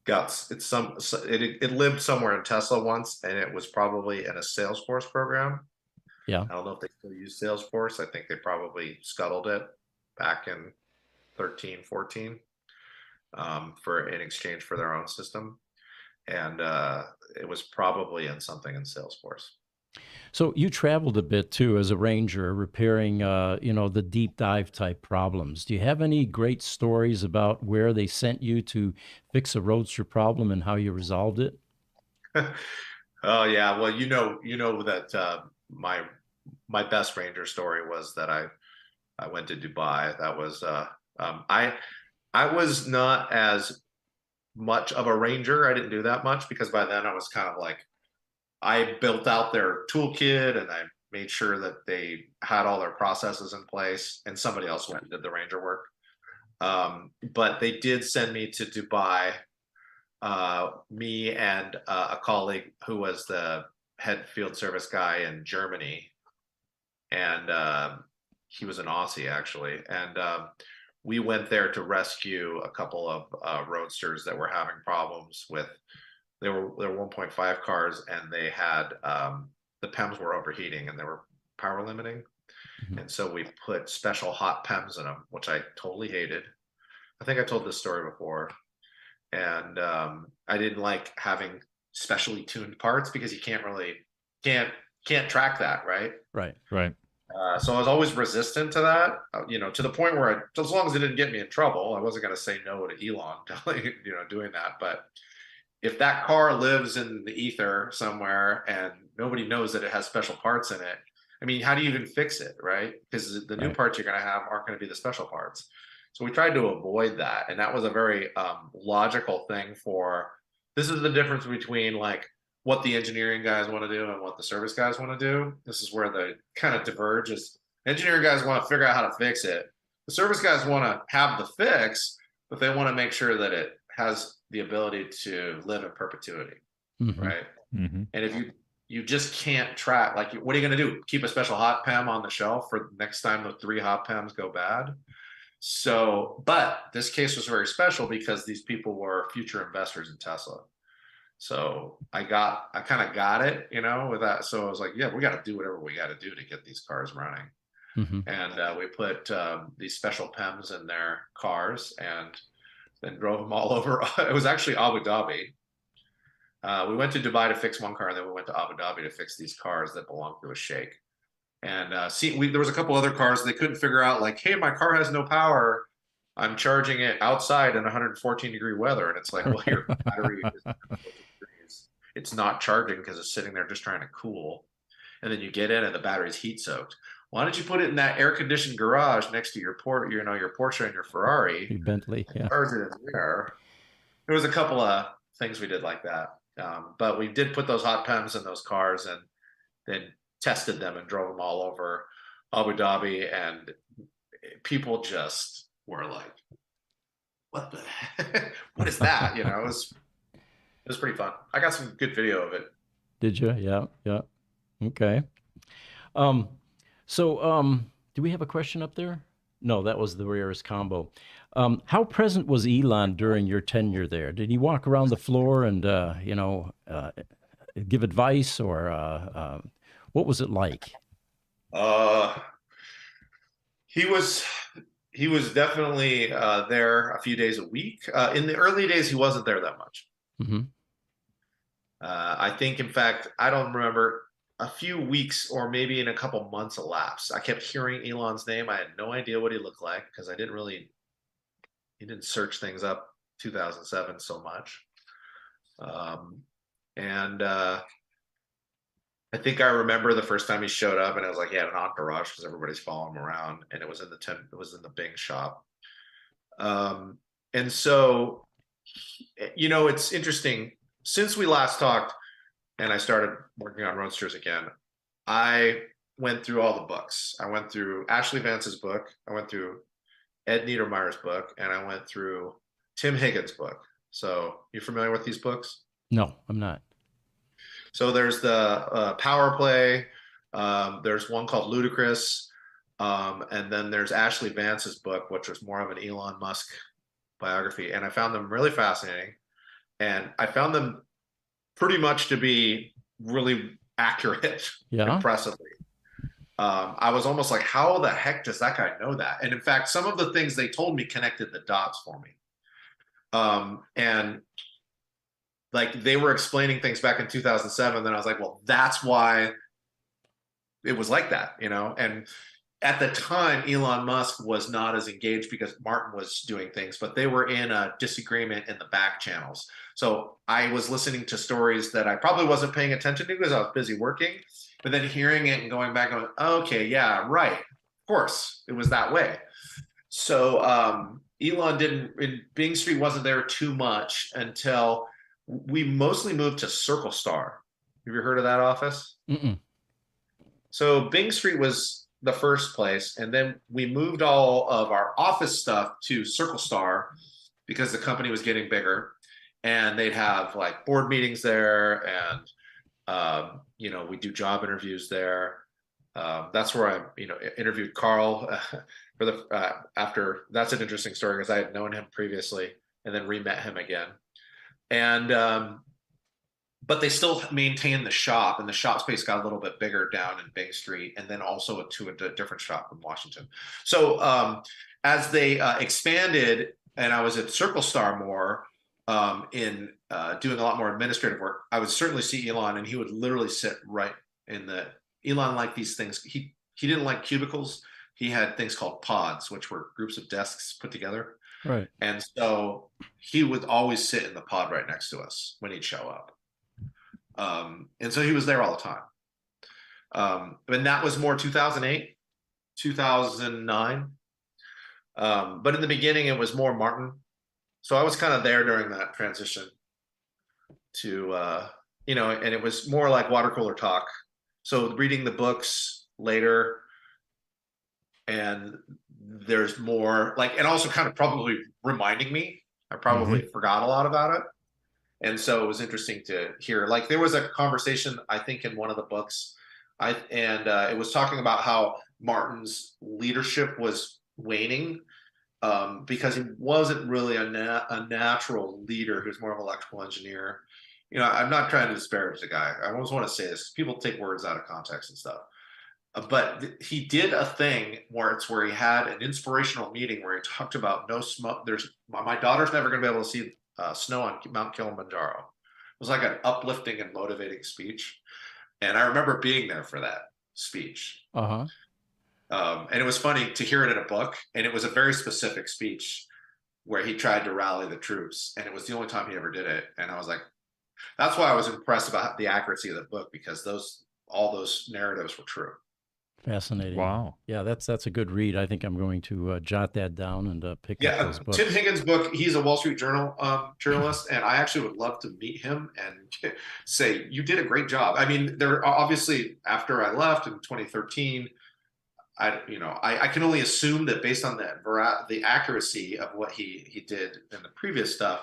it lived somewhere in Tesla once, and it was probably in a Salesforce program. Yeah. I don't know if they still use Salesforce. I think they probably scuttled it back in 13, 14 in exchange for their own system. And it was probably in something in Salesforce. So you traveled a bit too as a ranger, repairing, the deep dive type problems. Do you have any great stories about where they sent you to fix a Roadster problem and how you resolved it? Oh yeah, well you know that my best ranger story was that I went to Dubai. That was I was not as much of a ranger. I didn't do that much because by then I was kind of like, I built out their toolkit and I made sure that they had all their processes in place, and somebody else went and did the ranger work. But they did send me to Dubai, me and a colleague who was the head field service guy in Germany. And he was an Aussie actually. And we went there to rescue a couple of Roadsters that were having problems with, they were 1.5 cars, and they had the PEMs were overheating and they were power limiting. Mhm. And so we put special hot PEMs in them, which I totally hated. I think I told this story before. And I didn't like having specially tuned parts because you can't track that, right? Right. Right. So I was always resistant to that, to the point where as long as it didn't get me in trouble, I wasn't going to say no to Elon, doing that. But if that car lives in the ether somewhere and nobody knows that it has special parts in it, I mean, how do you even fix it, right? Because the new Right. parts you're going to have aren't going to be the special parts. So we tried to avoid that. And that was a very logical thing this is the difference between like what the engineering guys want to do and what the service guys want to do. This is where the kind of diverge is. Engineering guys want to figure out how to fix it. The service guys want to have the fix, but they want to make sure that it has the ability to live in perpetuity, Mhm. right? Mm-hmm. And if you just can't track, like, what are you going to do? Keep a special hot PEM on the shelf for next time the 3 hot PEMs go bad? So, but this case was very special because these people were future investors in Tesla. So I kind of got it, with that. So I was like, yeah, we got to do whatever we got to do to get these cars running. Mhm. And we put these special PEMs in their cars and then drove them all over. It was actually Abu Dhabi. We went to Dubai to fix one car, and then we went to Abu Dhabi to fix these cars that belong to a sheikh. And there was a couple other cars they couldn't figure out, like, hey, my car has no power. I'm charging it outside in 114-degree weather. And it's like, well, your battery is 114 degrees. It's not charging because it's sitting there just trying to cool. And then you get in and the battery's heat soaked. Why don't you put it in that air-conditioned garage next to your your Porsche and your Ferrari? Bentley, yeah. Charge it in there. There was a couple of things we did like that. But we did put those hot PEMs in those cars and then tested them and drove them all over Abu Dhabi, and people just were like, what the heck? What is that? You know, it was pretty fun. I got some good video of it. Did you? Yeah, yeah. Okay. Do we have a question up there? No, that was the rarest combo. How present was Elon during your tenure there? Did he walk around the floor and give advice, or what was it like? He was definitely there a few days a week. In the early days, he wasn't there that much. Mm-hmm. I think, in fact, I don't remember, a few weeks or maybe in a couple months elapsed. I kept hearing Elon's name. I had no idea what he looked like because he didn't search things up 2007 so much. I think I remember the first time he showed up, and it was like he had an entourage because everybody's following him around, and it was in the Bing shop. And so, you know, it's interesting. Since we last talked and I started working on Roadsters again, I went through all the books. I went through Ashley Vance's book. I went through Ed Niedermeyer's book, and I went through Tim Higgins' book. So you familiar with these books? No, I'm not. So there's the Power Play. There's one called Ludicrous. And then there's Ashley Vance's book, which was more of an Elon Musk biography. And I found them really fascinating. And I found them pretty much to be really accurate, impressively. I was almost like, how the heck does that guy know that? And in fact, some of the things they told me connected the dots for me. And like, they were explaining things back in 2007. Then I was like, well, that's why it was like that, you know? And at the time, Elon Musk was not as engaged because Martin was doing things, but they were in a disagreement in the back channels. So I was listening to stories that I probably wasn't paying attention to because I was busy working, but then hearing it and going back and going, okay, yeah, right. Of course, it was that way. So Elon Bing Street wasn't there too much until we mostly moved to Circle Star. Have you heard of that office? Mm-mm. So Bing Street was the first place, and then we moved all of our office stuff to Circle Star because the company was getting bigger, and they'd have like board meetings there, and you know, we do job interviews there. That's where I, you know, interviewed Carl for the after. That's an interesting story because I had known him previously and then re-met him again. And but they still maintained the shop, and the shop space got a little bit bigger down in Bing Street, and then also to a different shop in Washington. So as they expanded, and I was at Circle Star more in doing a lot more administrative work, I would certainly see Elon, and he would literally sit right in the Elon liked these things. He didn't like cubicles. He had things called pods, which were groups of desks put together. Right. And so he would always sit in the pod right next to us when he'd show up. And so he was there all the time. And that was more 2008, 2009. But in the beginning, it was more Martin. So I was kind of there during that transition to, you know, and it was more like water cooler talk. So reading the books later, and there's more like, and also kind of probably reminding me, I probably forgot a lot about it. And so it was interesting to hear, like, there was a conversation, I think, in one of the books, it was talking about how Martin's leadership was waning because he wasn't really a natural leader. He was more of an electrical engineer. You know, I'm not trying to disparage the guy. I always want to say this. People take words out of context and stuff. But he did a thing where he had an inspirational meeting where he talked about no smoke. My daughter's never going to be able to see snow on Mount Kilimanjaro. was like an uplifting and motivating speech. And I remember being there for that speech. Uh-huh. And it was funny to hear it in a book. And it was a very specific speech where he tried to rally the troops. And it was the only time he ever did it. And I was like, that's why I was impressed about the accuracy of the book, because all those narratives were true. Fascinating. Wow. Yeah, that's a good read. I think I'm going to jot that down and pick up Yeah, those books. Tim Higgins' book. He's a Wall Street Journal journalist, and I actually would love to meet him and say you did a great job. I mean, there obviously after I left in 2013, I can only assume that based on the accuracy of what he did in the previous stuff,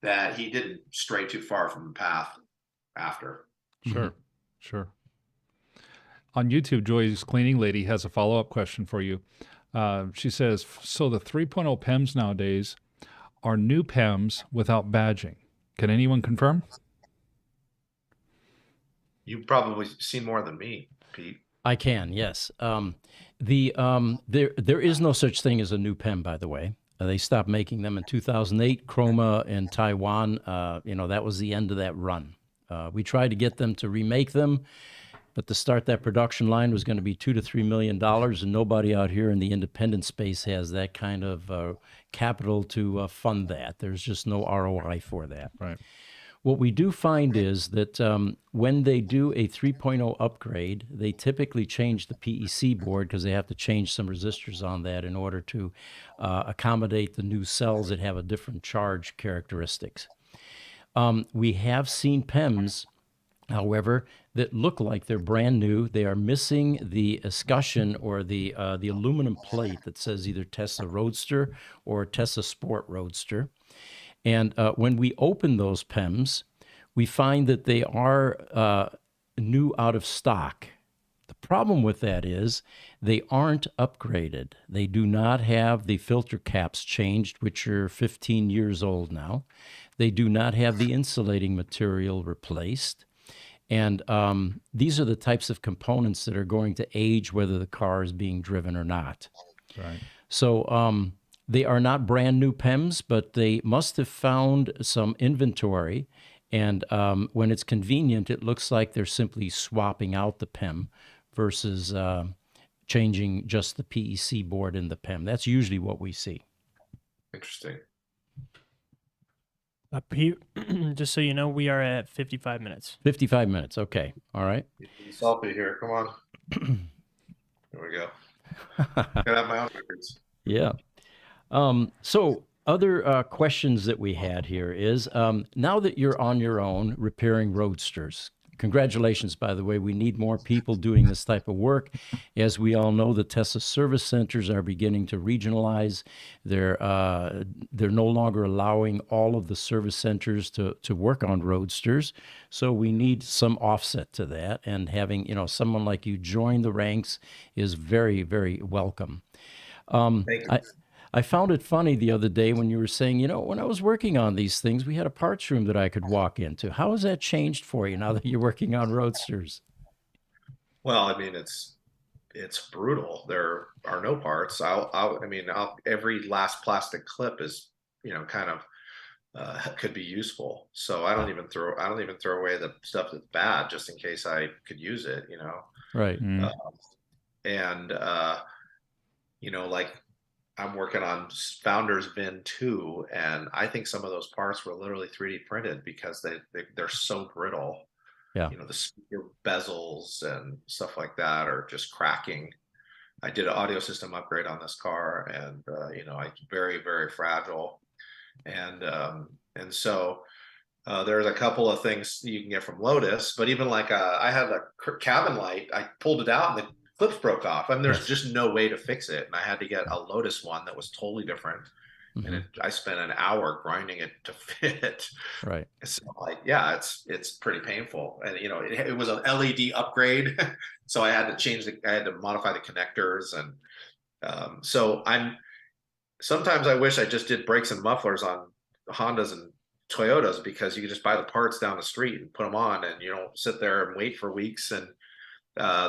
that he didn't stray too far from the path after. Sure. Sure. On YouTube, Joy's cleaning lady has a follow-up question for you. She says, so the 3.0 PEMs nowadays are new PEMs without badging. Can anyone confirm? You've probably seen more than me, Pete. I can, yes. There is no such thing as a new PEM, by the way. They stopped making them in 2008. Chroma in Taiwan, that was the end of that run. We tried to get them to remake them, but to start that production line was going to be $2 to $3 million, and nobody out here in the independent space has that kind of capital to fund that. There's just no ROI for that. Right. What we do find is that when they do a 3.0 upgrade, they typically change the PEC board because they have to change some resistors on that in order to accommodate the new cells that have a different charge characteristics. We have seen PEMs, however, that look like they're brand new. They are missing the escutcheon or the aluminum plate that says either Tesla Roadster or Tesla Sport Roadster. And when we open those PEMs, we find that they are new out of stock. The problem with that is they aren't upgraded. They do not have the filter caps changed, which are 15 years old now. They do not have the insulating material replaced. And these are the types of components that are going to age whether the car is being driven or not. Right. So they are not brand new PEMs, but they must have found some inventory. And when it's convenient, it looks like they're simply swapping out the PEM versus changing just the PEC board in the PEM. That's usually what we see. Interesting. Pete, just so you know, we are at 55 minutes. 55 minutes. Okay. All right. Selfie here. Come on. There we go. Gotta have my own records. Yeah. So other questions that we had here is, now that you're on your own repairing Roadsters, congratulations, by the way. We need more people doing this type of work. As we all know, the Tesla service centers are beginning to regionalize. They're no longer allowing all of the service centers to work on Roadsters. So we need some offset to that. And having, someone like you join the ranks is very, very welcome. Thank you. I found it funny the other day when you were saying, when I was working on these things, we had a parts room that I could walk into. How has that changed for you now that you're working on Roadsters? Well, I mean, it's brutal. There are no parts. Every last plastic clip is, kind of could be useful. So I don't even throw away the stuff that's bad just in case I could use it. Right. Like I'm working on Founders VIN 2, and I think some of those parts were literally 3D printed because they're so brittle. Yeah. The speaker bezels and stuff like that are just cracking. I did an audio system upgrade on this car, and it's very, very fragile. And so there's a couple of things you can get from Lotus, but even like I had a cabin light, I pulled it out and the clips broke off. I mean, there's just no way to fix it, and I had to get a Lotus one that was totally different. Mm-hmm. And I spent an hour grinding it to fit. Right. So it's pretty painful, and it was an LED upgrade, so I had to modify the connectors, and sometimes I wish I just did brakes and mufflers on Hondas and Toyotas, because you can just buy the parts down the street and put them on, and you don't sit there and wait for weeks. And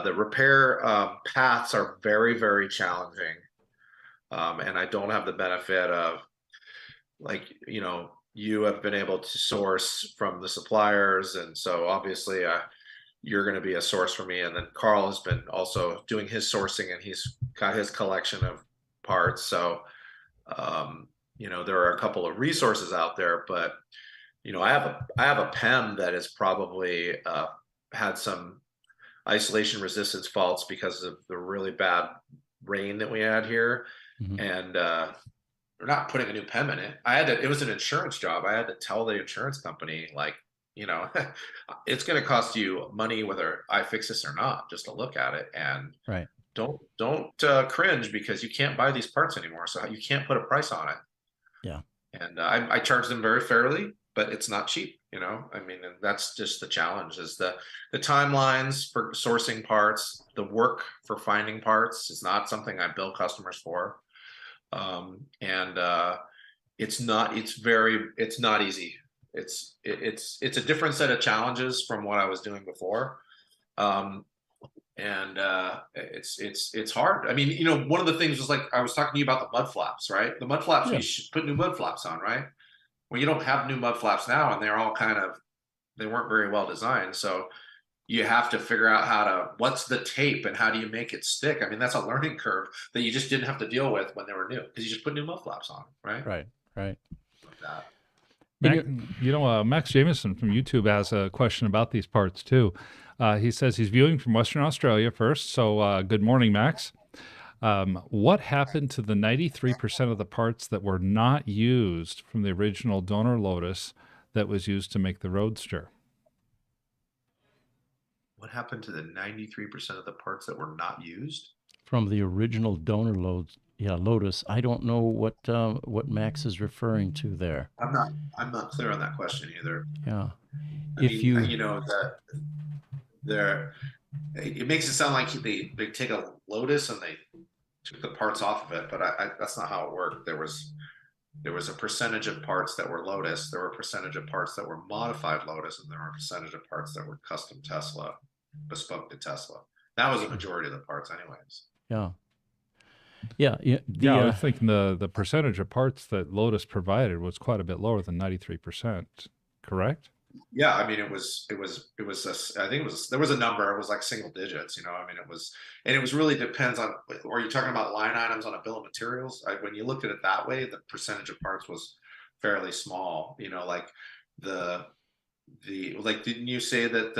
the repair paths are very, very challenging. And I don't have the benefit of, like, you have been able to source from the suppliers, and so obviously you're going to be a source for me. And then Carl has been also doing his sourcing, and he's got his collection of parts. So there are a couple of resources out there, but I have a PEM that has probably had some isolation resistance faults because of the really bad rain that we had here. Mhm. And we're not putting a new PEM in it. It was an insurance job. I had to tell the insurance company, like, it's going to cost you money whether I fix this or not, just to look at it. And Right. don't cringe, because you can't buy these parts anymore. So you can't put a price on it. Yeah. And I charge them very fairly, but it's not cheap, I mean, and that's just the challenge, is the timelines for sourcing parts. The work for finding parts is not something I bill customers for. It's not easy. It's a different set of challenges from what I was doing before. It's hard. I mean, one of the things was, like, I was talking to you about the mud flaps, right? The mud flaps, Yeah. you should put new mud flaps on, right? Well, you don't have new mud flaps now, and they're all they weren't very well designed. So you have to figure out what's the tape and how do you make it stick? I mean, that's a learning curve that you just didn't have to deal with when they were new, because you just put new mud flaps on, right? Right. Like that. Max Jamison from YouTube has a question about these parts too. He says he's viewing from Western Australia first. So good morning, Max. What happened to the 93% of the parts that were not used from the original donor Lotus that was used to make the Roadster? What happened to the 93% of the parts that were not used? From the original donor Lotus. I don't know what Max is referring to there. I'm not clear on that question either. Yeah. It makes it sound like they take a Lotus and they took the parts off of it, but that's not how it worked. There was a percentage of parts that were Lotus, there were a percentage of parts that were modified Lotus, and there were a percentage of parts that were custom Tesla, bespoke to Tesla. That was the majority of the parts anyways. Yeah. Yeah. I was thinking the percentage of parts that Lotus provided was quite a bit lower than 93%, correct? Yeah, I mean, it was there was a number. It was like single digits, I mean, it was really depends on, are you talking about line items on a bill of materials? When you looked at it that way, the percentage of parts was fairly small, like didn't you say that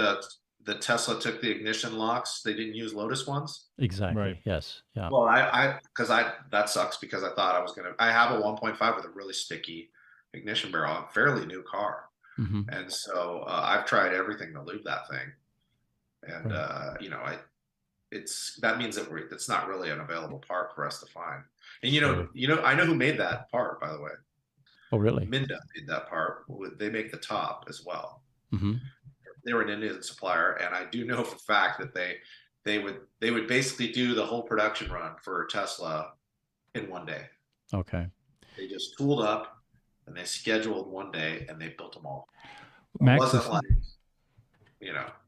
the Tesla took the ignition locks? They didn't use Lotus ones? Exactly. Right. Yes. Yeah. Well, that sucks, because I thought I have a 1.5 with a really sticky ignition barrel, a fairly new car. Mm-hmm. And so I've tried everything to lube that thing, and Right. that means that it's not really an available part for us to find. And I know who made that part, by the way. Oh, really? Minda made that part. They make the top as well. Mm-hmm. They were an Indian supplier, and I do know for a fact that they would basically do the whole production run for Tesla in one day. Okay. They just tooled up and they scheduled one day and they built them all. Max It wasn't is- like,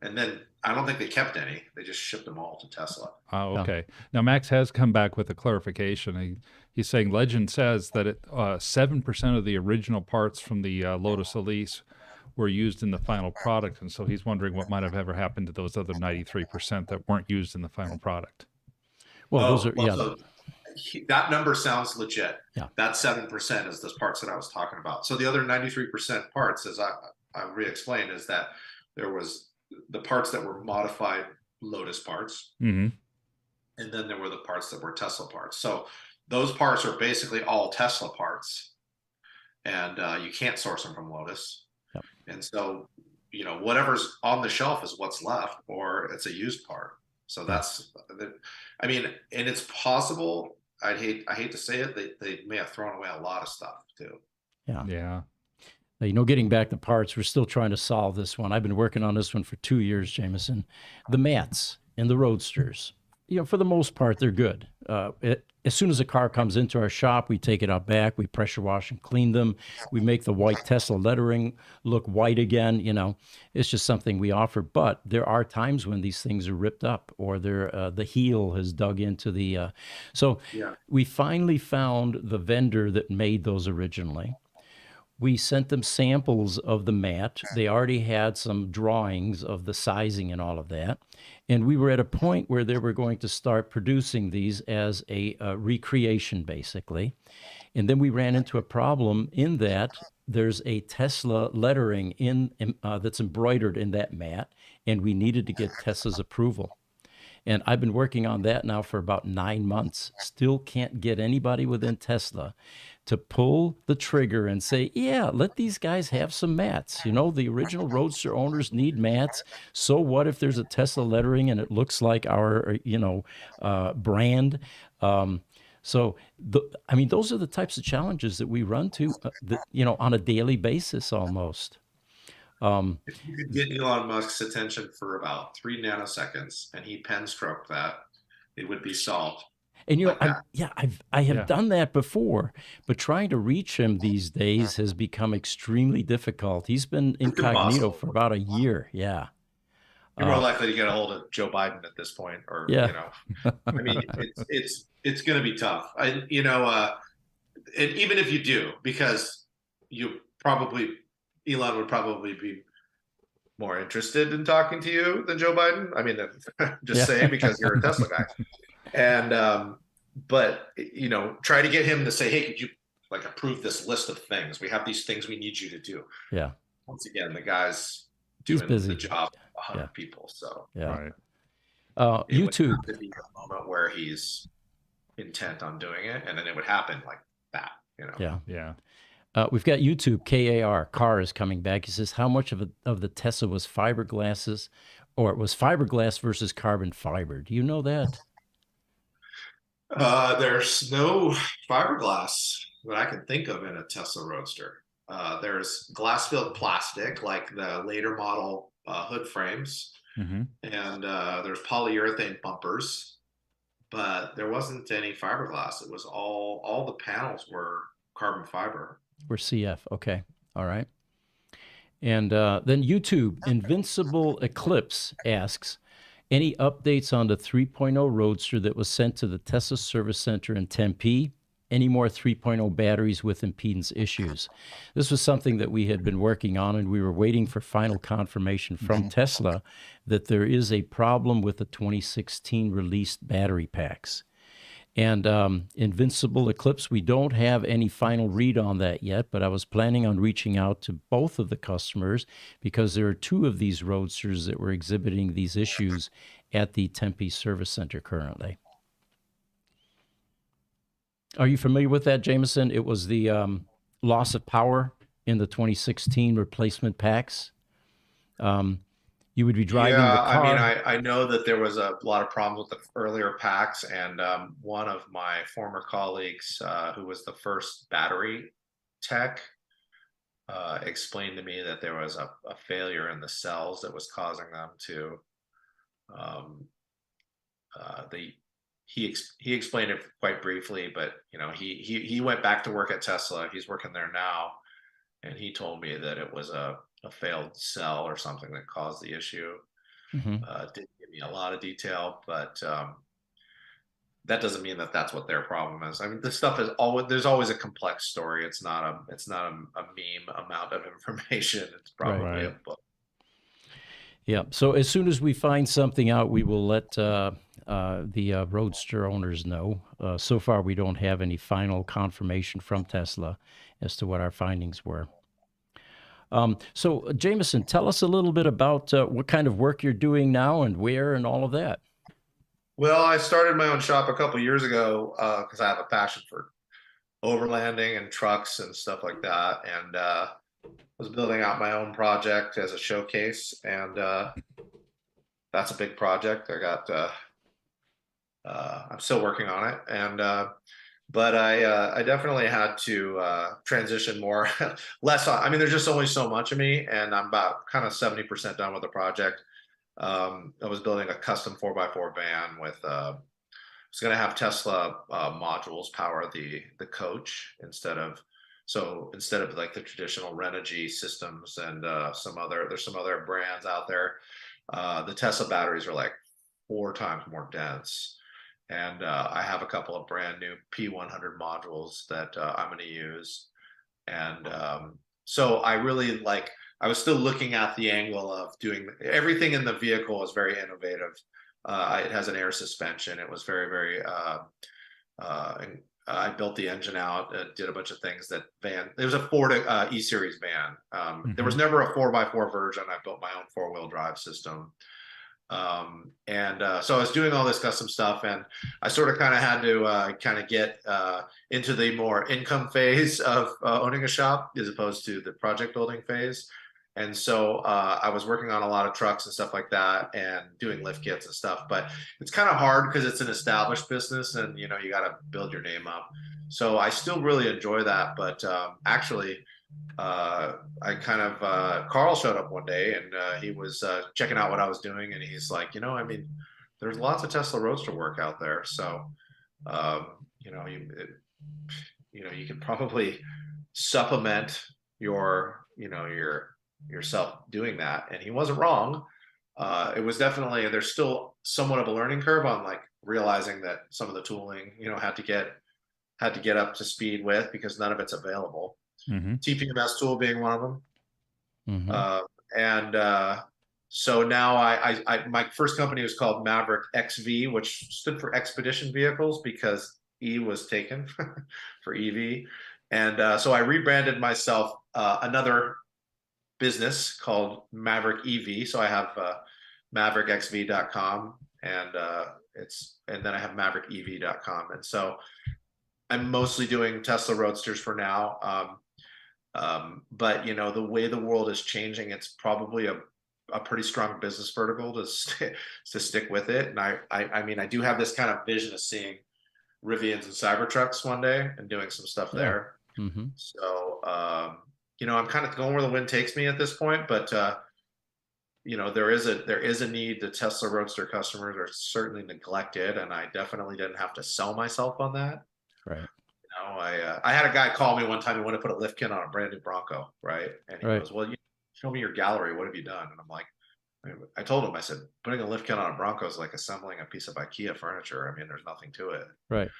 and then I don't think they kept any. They just shipped them all to Tesla. Oh, Yeah. okay. Now, Max has come back with a clarification. He's saying legend says that 7% of the original parts from the Lotus Elise were used in the final product. And so he's wondering what might have ever happened to those other 93% that weren't used in the final product. Well, those are, yeah. So that number sounds legit. Yeah. That 7% is those parts that I was talking about. So the other 93% parts, as I re-explained, is that there was the parts that were modified Lotus parts, Mm-hmm. and then there were the parts that were Tesla parts. So those parts are basically all Tesla parts, and you can't source them from Lotus. Yep. And so, whatever's on the shelf is what's left, or it's a used part. So I mean, and it's possible. I hate to say it, they may have thrown away a lot of stuff too. Yeah. Yeah. Now, getting back the parts, we're still trying to solve this one. I've been working on this one for 2 years, Jamison. The mats and the Roadsters, for the most part, they're good. As soon as a car comes into our shop, we take it out back, we pressure wash and clean them. We make the white Tesla lettering look white again. It's just something we offer. But there are times when these things are ripped up, or the heel has dug into the. So Yeah. we finally found the vendor that made those originally. we sent them samples of the mat. They already had some drawings of the sizing and all of that. And we were at a point where they were going to start producing these as a recreation, basically. And then we ran into a problem in that there's a Tesla lettering that's embroidered in that mat, and we needed to get Tesla's approval. And I've been working on that now for about 9 months. Still can't get anybody within Tesla to pull the trigger and say, yeah, let these guys have some mats. You know, the original Roadster owners need mats. So what if there's a Tesla lettering and it looks like our, brand? I mean, those are the types of challenges that we run to, on a daily basis almost. If you could get Elon Musk's attention for about 3 nanoseconds and he pen stroked that, it would be solved. And like I have Yeah. done that before, but trying to reach him these days has become extremely difficult. He's been incognito impossible. for about a year. Yeah. You're more likely to get a hold of Joe Biden at this point, or Yeah. I mean, it's going to be tough. And even if you do, because Elon would probably be more interested in talking to you than Joe Biden. I mean, just saying, because you're a Tesla guy. And but try to get him to say, hey, could you approve this list of things? We have these things we need you to do. Yeah. Once again, the guy's He's doing busy. the job of 100 Yeah. people. So Yeah. Right. it would YouTube. have to be a moment where he's intent on doing it, and then it would happen like that. Yeah. Yeah. We've got YouTube. Car is coming back. He says, how much of the Tesla was fiberglass versus carbon fiber? Do you know that? There's no fiberglass that I can think of in a Tesla Roadster. There's glass-filled plastic, like the later model hood frames, Mm-hmm. and there's polyurethane bumpers, but there wasn't any fiberglass. It was all the panels were carbon fiber. We're CF. Okay. All right. And then YouTube, Invincible Eclipse asks, any updates on the 3.0 Roadster that was sent to the Tesla Service Center in Tempe? Any more 3.0 batteries with impedance issues? This was something that we had been working on, and we were waiting for final confirmation from Tesla that there is a problem with the 2016 released battery packs. And Invincible Eclipse, we don't have any final read on that yet, but I was planning on reaching out to both of the customers because there are 2 of these Roadsters that were exhibiting these issues at the Tempe Service Center currently. Are you familiar with that, Jamison? It was the loss of power in the 2016 replacement packs. You would be driving the car. I mean, I know that there was a lot of problems with the earlier packs, and one of my former colleagues, who was the first battery tech, explained to me that there was a failure in the cells that was causing them to. He explained it quite briefly, but he went back to work at Tesla. He's working there now, and he told me that it was a failed cell or something that caused the issue. Didn't give me a lot of detail, but that doesn't mean that that's what their problem is. I mean, this stuff is there's always a complex story. It's not a meme amount of information. It's probably a book. Yeah. So as soon as we find something out, we will let the Roadster owners know. So far, we don't have any final confirmation from Tesla as to what our findings were. So, Jamison, tell us a little bit about what kind of work you're doing now and where and all of that. Well, I started my own shop a couple years ago because I have a passion for overlanding and trucks and stuff like that, and was building out my own project as a showcase, and that's a big project. I'm still working on it, and but I definitely had to transition more, less on. I mean, there's just only so much of me, and I'm about kind of 70% done with the project. I was building a custom 4x4 van with. I was going to have Tesla modules power the coach instead of like the traditional Renogy systems and there's some other brands out there. The Tesla batteries are like 4 times more dense. And I have a couple of brand new P100 modules that I'm going to use. And So I really I was still looking at the angle of doing everything in the vehicle was very innovative. It has an air suspension. It was very, very, and I built the engine out, did a bunch of things that it was a Ford E-Series van. There was never a 4x4 version. I built my own 4-wheel drive system. So I was doing all this custom stuff, and I sort of kind of had to kind of get into the more income phase of owning a shop as opposed to the project building phase. And so I was working on a lot of trucks and stuff like that and doing lift kits and stuff, but it's kind of hard because it's an established business and, you got to build your name up. So I still really enjoy that. But actually, I kind of Carl showed up one day and he was checking out what I was doing, and he's like, I mean, there's lots of Tesla Roadster work out there, so you could probably supplement yourself doing that. And he wasn't wrong. It was definitely, there's still somewhat of a learning curve on realizing that some of the tooling had to get up to speed with, because none of it's available. TPMS tool being one of them. So now my first company was called Maverick XV, which stood for Expedition Vehicles, because E was taken for EV. And so I rebranded myself another business called Maverick EV. So I have maverickxv.com, and then I have maverickev.com. And so I'm mostly doing Tesla Roadsters for now. But the way the world is changing, it's probably a pretty strong business vertical to stick with it. And I mean, I do have this kind of vision of seeing Rivians and Cybertrucks one day and doing some stuff there. So I'm kind of going where the wind takes me at this point, but there is a need. The Tesla Roadster customers are certainly neglected, and I definitely didn't have to sell myself on that. Right. I had a guy call me one time. He wanted to put a lift kit on a brand new Bronco, right? And he goes, "Well, show me your gallery. What have you done?" And I'm like, I told him, I said, putting a lift kit on a Bronco is like assembling a piece of IKEA furniture. I mean, there's nothing to it. Right.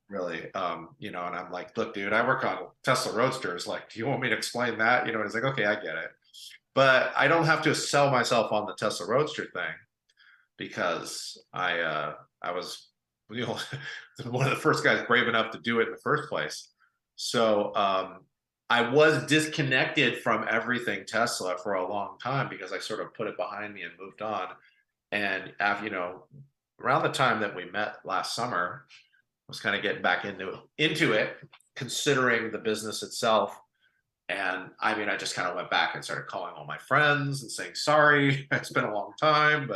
Really. And I'm like, "Look, dude, I work on Tesla Roadsters. Like, do you want me to explain that?" And he's like, "Okay, I get it." But I don't have to sell myself on the Tesla Roadster thing, because I was, one of the first guys brave enough to do it in the first place. So I was disconnected from everything Tesla for a long time, because I sort of put it behind me and moved on. And around the time that we met last summer, I was kind of getting back into it, considering the business itself. And I mean, I just kind of went back and started calling all my friends and saying, "Sorry, it's been a long time,"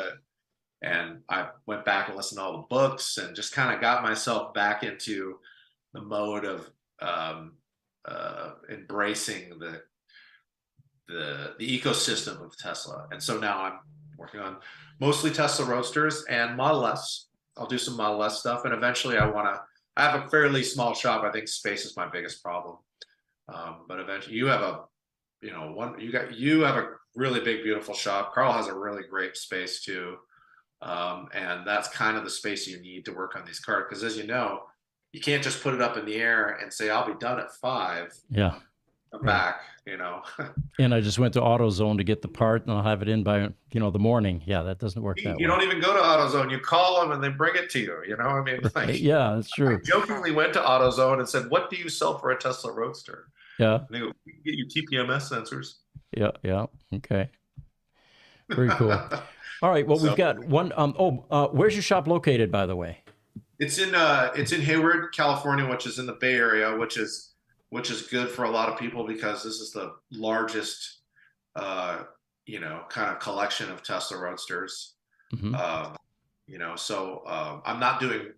and I went back and listened to all the books and just kind of got myself back into the mode of embracing the ecosystem of Tesla. And so now I'm working on mostly Tesla Roadsters and Model S. I'll do some Model S stuff, and eventually I have a fairly small shop. I think space is my biggest problem. But eventually you have you have a really big, beautiful shop. Carl has a really great space too. And that's kind of the space you need to work on these cars. Because as you know, you can't just put it up in the air and say, "I'll be done at 5. Yeah. Come back, And I just went to AutoZone to get the part, and I'll have it in by, the morning. Yeah, that doesn't work that way. You don't even go to AutoZone. You call them and they bring it to you. I mean, yeah, that's true. I jokingly went to AutoZone and said, "What do you sell for a Tesla Roadster?" Yeah. And they go, "We can get you TPMS sensors." Yeah. Okay. Very cool. All right. Well, we've got one. Where's your shop located, by the way? It's in Hayward, California, which is in the Bay Area, which is good for a lot of people, because this is the largest, kind of collection of Tesla Roadsters. So I'm not doing,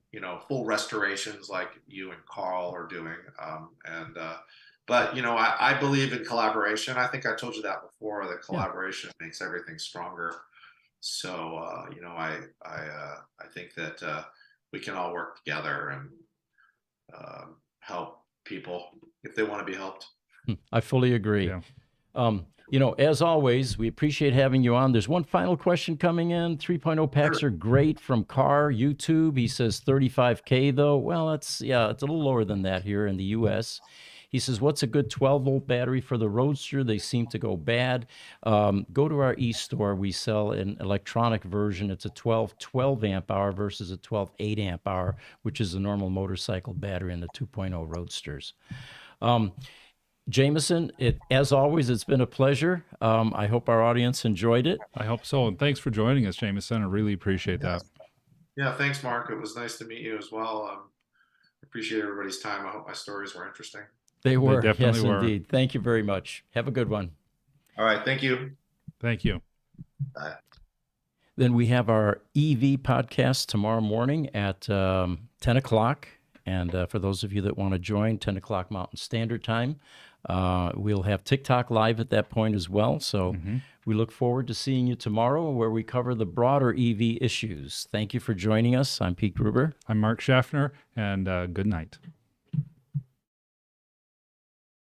full restorations like you and Carl are doing. But I believe in collaboration. I think I told you that before, that collaboration makes everything stronger. So, I think that we can all work together and help people if they want to be helped. I fully agree. Yeah. As always, we appreciate having you on. There's one final question coming in. 3.0 packs are great from Car YouTube. He says 35K though. Well, it's a little lower than that here in the US. He says, what's a good 12-volt battery for the Roadster? They seem to go bad. Go to our e-store. We sell an electronic version. It's a 12 amp hour versus a 12 8 amp hour, which is the normal motorcycle battery in the 2.0 Roadsters. Jamison, as always, it's been a pleasure. I hope our audience enjoyed it. I hope so. And thanks for joining us, Jamison. I really appreciate that. Yeah, thanks, Mark. It was nice to meet you as well. Appreciate everybody's time. I hope my stories were interesting. They were. definitely Yes, were. indeed. Thank you very much. Have a good one. All right, thank you. Thank you. Bye. Then we have our EV podcast tomorrow morning at 10 o'clock. And for those of you that want to join, 10 o'clock Mountain Standard Time. We'll have TikTok live at that point as well. So we look forward to seeing you tomorrow where we cover the broader EV issues. Thank you for joining us. I'm Pete Gruber. I'm Mark Schaffner, and good night.